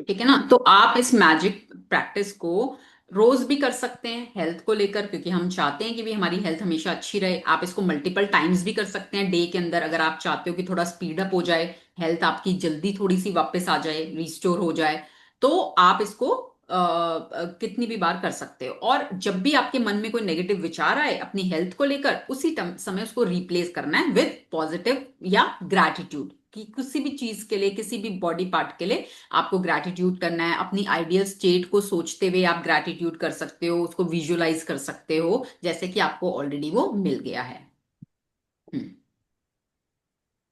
ठीक है ना, तो आप इस magic practice को रोज भी कर सकते हैं हेल्थ को लेकर, क्योंकि हम चाहते हैं कि भी हमारी हेल्थ हमेशा अच्छी रहे। आप इसको मल्टीपल टाइम्स भी कर सकते हैं डे के अंदर, अगर आप चाहते हो कि थोड़ा स्पीड अप हो जाए, हेल्थ आपकी जल्दी थोड़ी सी वापस आ जाए, रिस्टोर हो जाए, तो आप इसको कितनी भी बार कर सकते हो। और जब भी आपके मन में कोई नेगेटिव विचार आए अपनी हेल्थ को लेकर, उसी समय उसको रिप्लेस करना है विद पॉजिटिव या ग्रैटिट्यूड। कि किसी भी चीज के लिए, किसी भी बॉडी पार्ट के लिए आपको ग्रैटिट्यूड करना है। अपनी आइडियल स्टेट को सोचते हुए आप ग्रैटिट्यूड कर सकते हो, उसको विजुअलाइज कर सकते हो जैसे कि आपको ऑलरेडी वो मिल गया है। हम्म।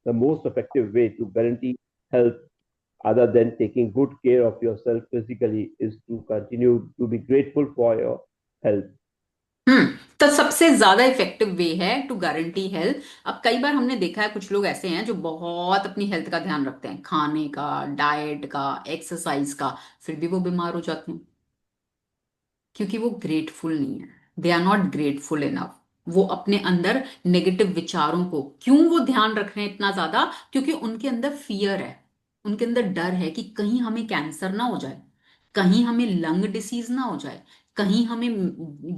The most effective way to guarantee health other than taking good care of yourself physically is to continue to be grateful for your health. तो सबसे ज्यादा इफेक्टिव वे है टू गारंटी हेल्थ। अब कई बार हमने देखा है कुछ लोग ऐसे हैं जो बहुत अपनी हेल्थ का ध्यान रखते हैं, खाने का, डाइट का, एक्सरसाइज का, फिर भी वो बीमार हो जाते हैं क्योंकि वो ग्रेटफुल नहीं है। They are not grateful enough. वो अपने अंदर नेगेटिव विचारों को क्यों वो ध्यान रख रहे हैं इतना ज्यादा? क्योंकि उनके अंदर फियर है, उनके अंदर डर है कि कहीं हमें कैंसर ना हो जाए, कहीं हमें लंग डिसीज ना हो जाए, कहीं हमें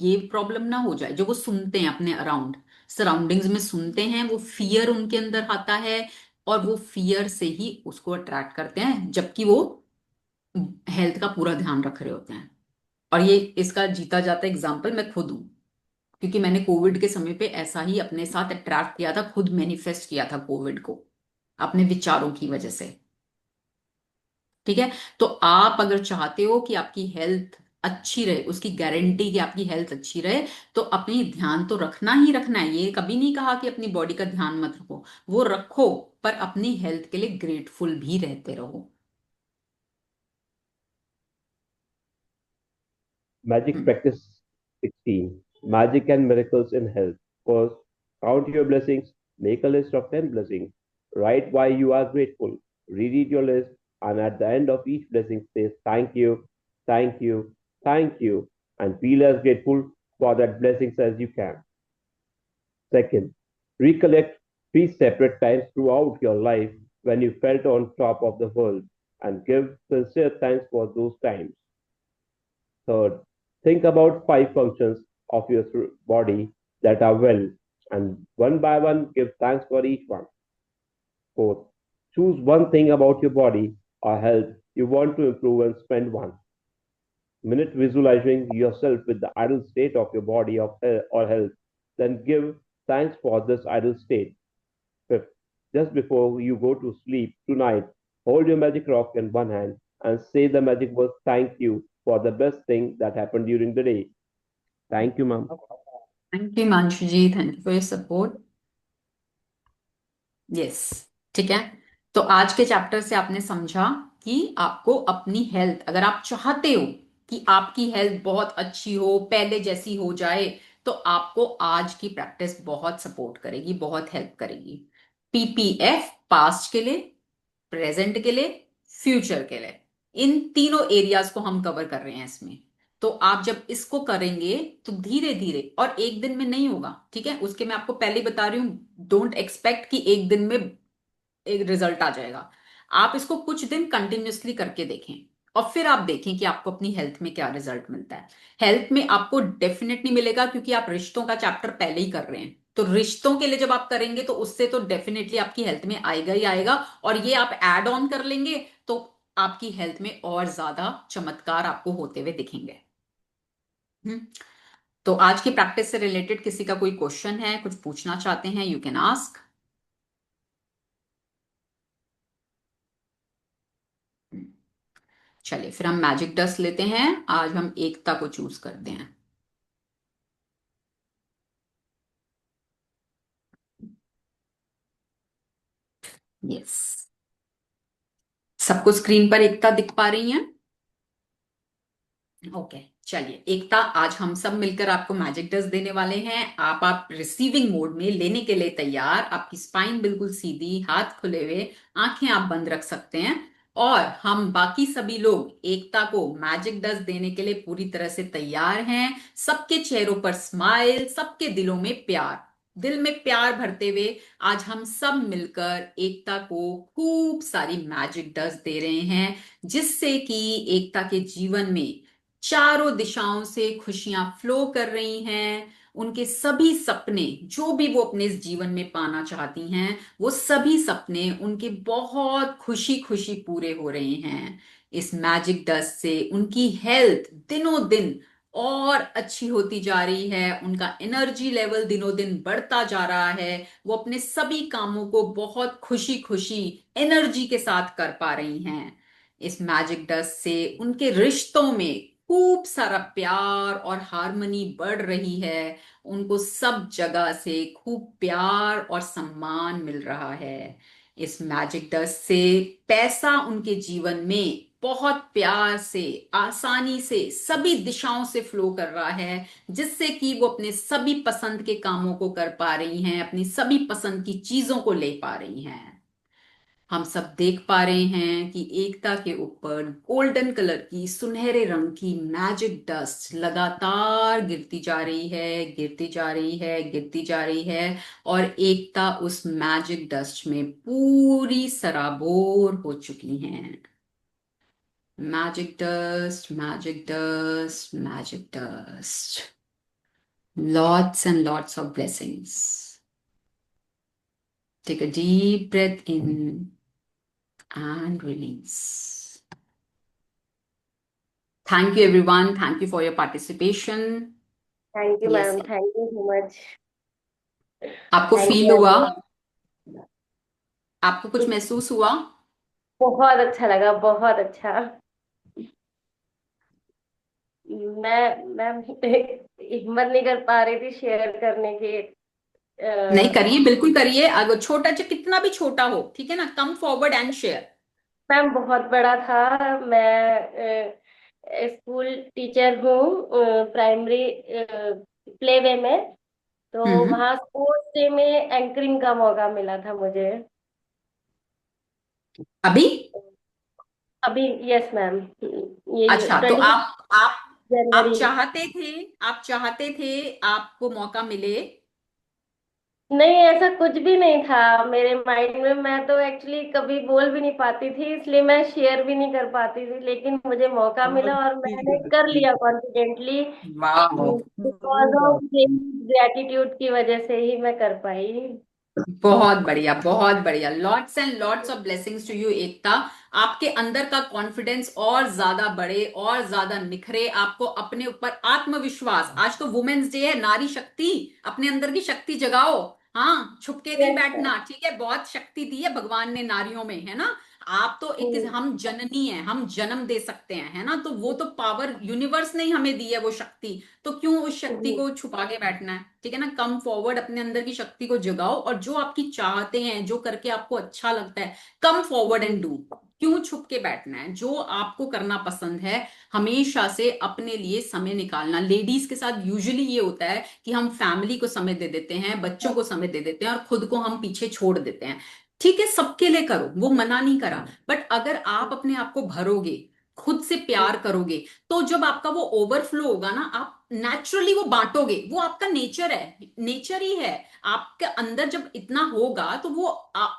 ये प्रॉब्लम ना हो जाए। जो वो सुनते हैं अपने अराउंड सराउंडिंग्स में सुनते हैं, वो फियर उनके अंदर आता है और वो फियर से ही उसको अट्रैक्ट करते हैं, जबकि वो हेल्थ का पूरा ध्यान रख रहे होते हैं। और ये इसका जीता जाता एग्जाम्पल मैं खुद हूं, क्योंकि मैंने कोविड के समय पे ऐसा ही अपने साथ अट्रैक्ट किया था, खुद मैनिफेस्ट किया था कोविड को अपने विचारों की वजह से। ठीक है। तो आप अगर चाहते हो कि आपकी हेल्थ अच्छी रहे, उसकी गारंटी कि आपकी हेल्थ अच्छी रहे, तो अपनी ध्यान तो रखना ही रखना है। ये कभी नहीं कहा कि अपनी बॉडी का ध्यान मत रखो, वो रखो, पर अपनी हेल्थ के लिए ग्रेटफुल भी रहते रहो। Magic hmm. practice 16. Magic and miracles in health. First, count your blessings. Make a list of 10 blessings. Write why you are grateful. Reread your list, and at the end of each blessing, say thank you, thank you, thank you, and feel as grateful for that blessings as you can. Second, recollect 3 separate times throughout your life when you felt on top of the world and give sincere thanks for those times. Third, think about 5 functions of your body that are well, and one by one give thanks for each one. Fourth, choose one thing about your body or health you want to improve and spend 1 minute visualizing yourself with the ideal state of your body or health. Then give thanks for this ideal state. Fifth, just before you go to sleep tonight, hold your magic rock in one hand and say the magic word thank you for the best thing that happened during the day. Thank you, ma'am. Thank you Himanshu ji, thank you for your support. Yes. ठीक है। तो आज के chapter से आपने समझा कि आपको अपनी हेल्थ, अगर आप चाहते हो कि आपकी हेल्थ बहुत अच्छी हो, पहले जैसी हो जाए, तो आपको आज की प्रैक्टिस बहुत सपोर्ट करेगी, बहुत हेल्प करेगी। पीपीएफ पास्ट के लिए, प्रेजेंट के लिए, फ्यूचर के लिए, इन तीनों एरियाज को हम कवर कर रहे हैं इसमें। तो आप जब इसको करेंगे तो धीरे धीरे, और एक दिन में नहीं होगा, ठीक है, उसके मैं आपको पहले ही बता रही हूं, डोंट एक्सपेक्ट कि एक दिन में एक रिजल्ट आ जाएगा। आप इसको कुछ दिन कंटिन्यूअसली करके देखें और फिर आप देखें कि आपको अपनी हेल्थ में क्या रिजल्ट मिलता है। हेल्थ में आपको डेफिनेटली मिलेगा, क्योंकि आप रिश्तों का चैप्टर पहले ही कर रहे हैं। तो रिश्तों के लिए जब आप करेंगे तो उससे तो डेफिनेटली आपकी हेल्थ में आएगा ही आएगा, और ये आप ऐड ऑन कर लेंगे तो आपकी हेल्थ में और ज्यादा चमत्कार आपको होते हुए दिखेंगे। हम्म। तो आज की प्रैक्टिस से रिलेटेड किसी का कोई क्वेश्चन है, कुछ पूछना चाहते हैं, यू कैन आस्क। चलिए फिर हम मैजिक डस्ट लेते हैं। आज हम एकता को चूज करते हैं। यस। सबको स्क्रीन पर एकता दिख पा रही है? ओके। चलिए एकता, आज हम सब मिलकर आपको मैजिक डस्ट देने वाले हैं। आप रिसीविंग मोड में लेने के लिए तैयार, आपकी स्पाइन बिल्कुल सीधी, हाथ खुले हुए, आंखें आप बंद रख सकते हैं। और हम बाकी सभी लोग एकता को मैजिक डस्ट देने के लिए पूरी तरह से तैयार हैं। सबके चेहरों पर स्माइल, सबके दिलों में प्यार, दिल में प्यार भरते हुए आज हम सब मिलकर एकता को खूब सारी मैजिक डस्ट दे रहे हैं, जिससे कि एकता के जीवन में चारों दिशाओं से खुशियां फ्लो कर रही हैं। उनके सभी सपने जो भी वो अपने इस जीवन में पाना चाहती हैं, वो सभी सपने उनके बहुत खुशी खुशी पूरे हो रहे हैं। इस मैजिक डस्ट से उनकी हेल्थ दिनों दिन और अच्छी होती जा रही है, उनका एनर्जी लेवल दिनों दिन बढ़ता जा रहा है, वो अपने सभी कामों को बहुत खुशी खुशी एनर्जी के साथ कर पा रही हैं। इस मैजिक डस्ट से उनके रिश्तों में खूब सारा प्यार और हार्मनी बढ़ रही है, उनको सब जगह से खूब प्यार और सम्मान मिल रहा है। इस मैजिक डस्ट से पैसा उनके जीवन में बहुत प्यार से, आसानी से, सभी दिशाओं से फ्लो कर रहा है, जिससे कि वो अपने सभी पसंद के कामों को कर पा रही हैं, अपनी सभी पसंद की चीजों को ले पा रही हैं। हम सब देख पा रहे हैं कि एकता के ऊपर गोल्डन कलर की, सुनहरे रंग की मैजिक डस्ट लगातार गिरती जा रही है, गिरती जा रही है, गिरती जा रही है, और एकता उस मैजिक डस्ट में पूरी सराबोर हो चुकी हैं। Magic dust, magic dust, magic dust. Lots and lots of blessings. Take a deep breath in and release. Thank you, everyone. Thank you for your participation. Thank you Yes. Ma'am, thank you so much. आपको thank feel you हुआ? Everyone. आपको कुछ महसूस हुआ? बहुत अच्छा लगा, बहुत अच्छा। मैं हिम्मत नहीं कर पा रही थी शेयर करने की। नहीं, अ, करिए, बिल्कुल करिए। अगर छोटा, चाहे कितना भी छोटा हो, ठीक है ना, come forward and share. Ma'am बहुत बड़ा था। मैं स्कूल टीचर हूँ, प्राइमरी प्ले वे में। तो हम्म। वहाँ स्पोर्ट्स डे में एंकरिंग का मौका मिला था मुझे। अभी? अभी यस मैम, ये अच्छा, तो 20 आप जनवरी। चाहते थे, आप चाहते थे आपको मौका मिले? नहीं, ऐसा कुछ भी नहीं था मेरे माइंड में। मैं तो एक्चुअली कभी बोल भी नहीं पाती थी, इसलिए मैं शेयर भी नहीं कर पाती थी, लेकिन मुझे मौका मिला और मैंने कर लिया कॉन्फिडेंटली। वाह, बिकॉज ऑफ ग्रेटिट्यूड की वजह से ही मैं कर पाई। बहुत बढ़िया, बहुत बढ़िया। Lots and lots of blessings to you Ekta. आपके अंदर का कॉन्फिडेंस और ज्यादा बढ़े, और ज्यादा निखरे, आपको अपने ऊपर आत्मविश्वास। आज तो वुमेन्स डे है, नारी शक्ति, अपने अंदर की शक्ति जगाओ। हाँ, छुपके नहीं यस बैठना, ठीक है? बहुत शक्ति दी है भगवान ने नारियों में, है ना? आप तो एक, सर। हम जननी है, हम जन्म दे सकते हैं, है ना? तो वो तो पावर यूनिवर्स ने ही हमें दी है, वो शक्ति। तो क्यों उस शक्ति को छुपा के बैठना है? ठीक है ना? कम फॉरवर्ड, अपने अंदर की शक्ति को जगाओ, और जो आपकी चाहते हैं, जो करके आपको अच्छा लगता है, कम फॉरवर्ड एंड डू। क्यों छुप के बैठना है? जो आपको करना पसंद है, हमेशा से अपने लिए समय निकालना। लेडीज के साथ यूजुअली ये होता है कि हम फैमिली को समय दे देते हैं, बच्चों को समय दे देते हैं, और खुद को हम पीछे छोड़ देते हैं। ठीक है, सबके लिए करो, वो मना नहीं करा, बट अगर आप अपने आप को भरोगे, खुद से प्यार करोगे, तो जब आपका वो ओवरफ्लो होगा ना, आप नेचुरली वो बांटोगे। वो आपका नेचर है, नेचर ही है। आपके अंदर जब इतना होगा तो वो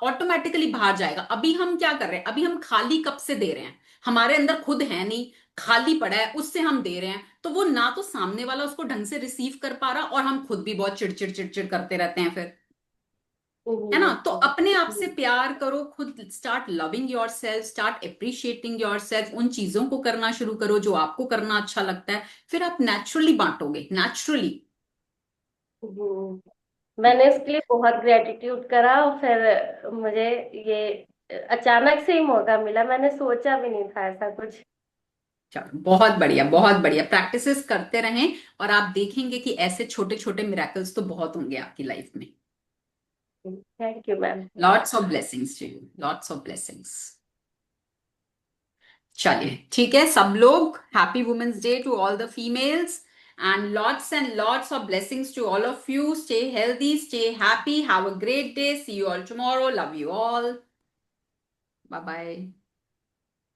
ऑटोमेटिकली बाहर जाएगा। अभी हम क्या कर रहे हैं? अभी हम खाली कप से दे रहे हैं, हमारे अंदर खुद है नहीं, खाली पड़ा है, उससे हम दे रहे हैं, तो वो ना तो सामने वाला उसको ढंग से रिसीव कर पा रहा, और हम खुद भी बहुत चिड़चिड़ चिड़चिड़ करते रहते हैं फिर, है ना? तो अपने आप से प्यार करो, खुद start loving your self, start appreciating your self, उन चीजों को करना शुरू करो जो आपको करना अच्छा लगता है, फिर आप नेचुरली बांटोगे, नेचुरली। मैंने इसके लिए बहुत ग्रेटिट्यूड करा और फिर मुझे ये अचानक से ही मौका मिला। मैंने सोचा भी नहीं था ऐसा कुछ। चलो, बहुत बढ़िया, बहुत बढ़िया। प्रैक्टिसेस करते रहें, और आप देखेंगे कि ऐसे छोटे छोटे मिराकल्स तो बहुत होंगे आपकी लाइफ में। Thank you ma'am. Lots of blessings to you, lots of blessings. चलिए, ठीक है सब लोग, happy women's day to all the females, and lots of blessings to all of you. Stay healthy, stay happy, have a great day. See you all tomorrow. Love you all. Bye bye.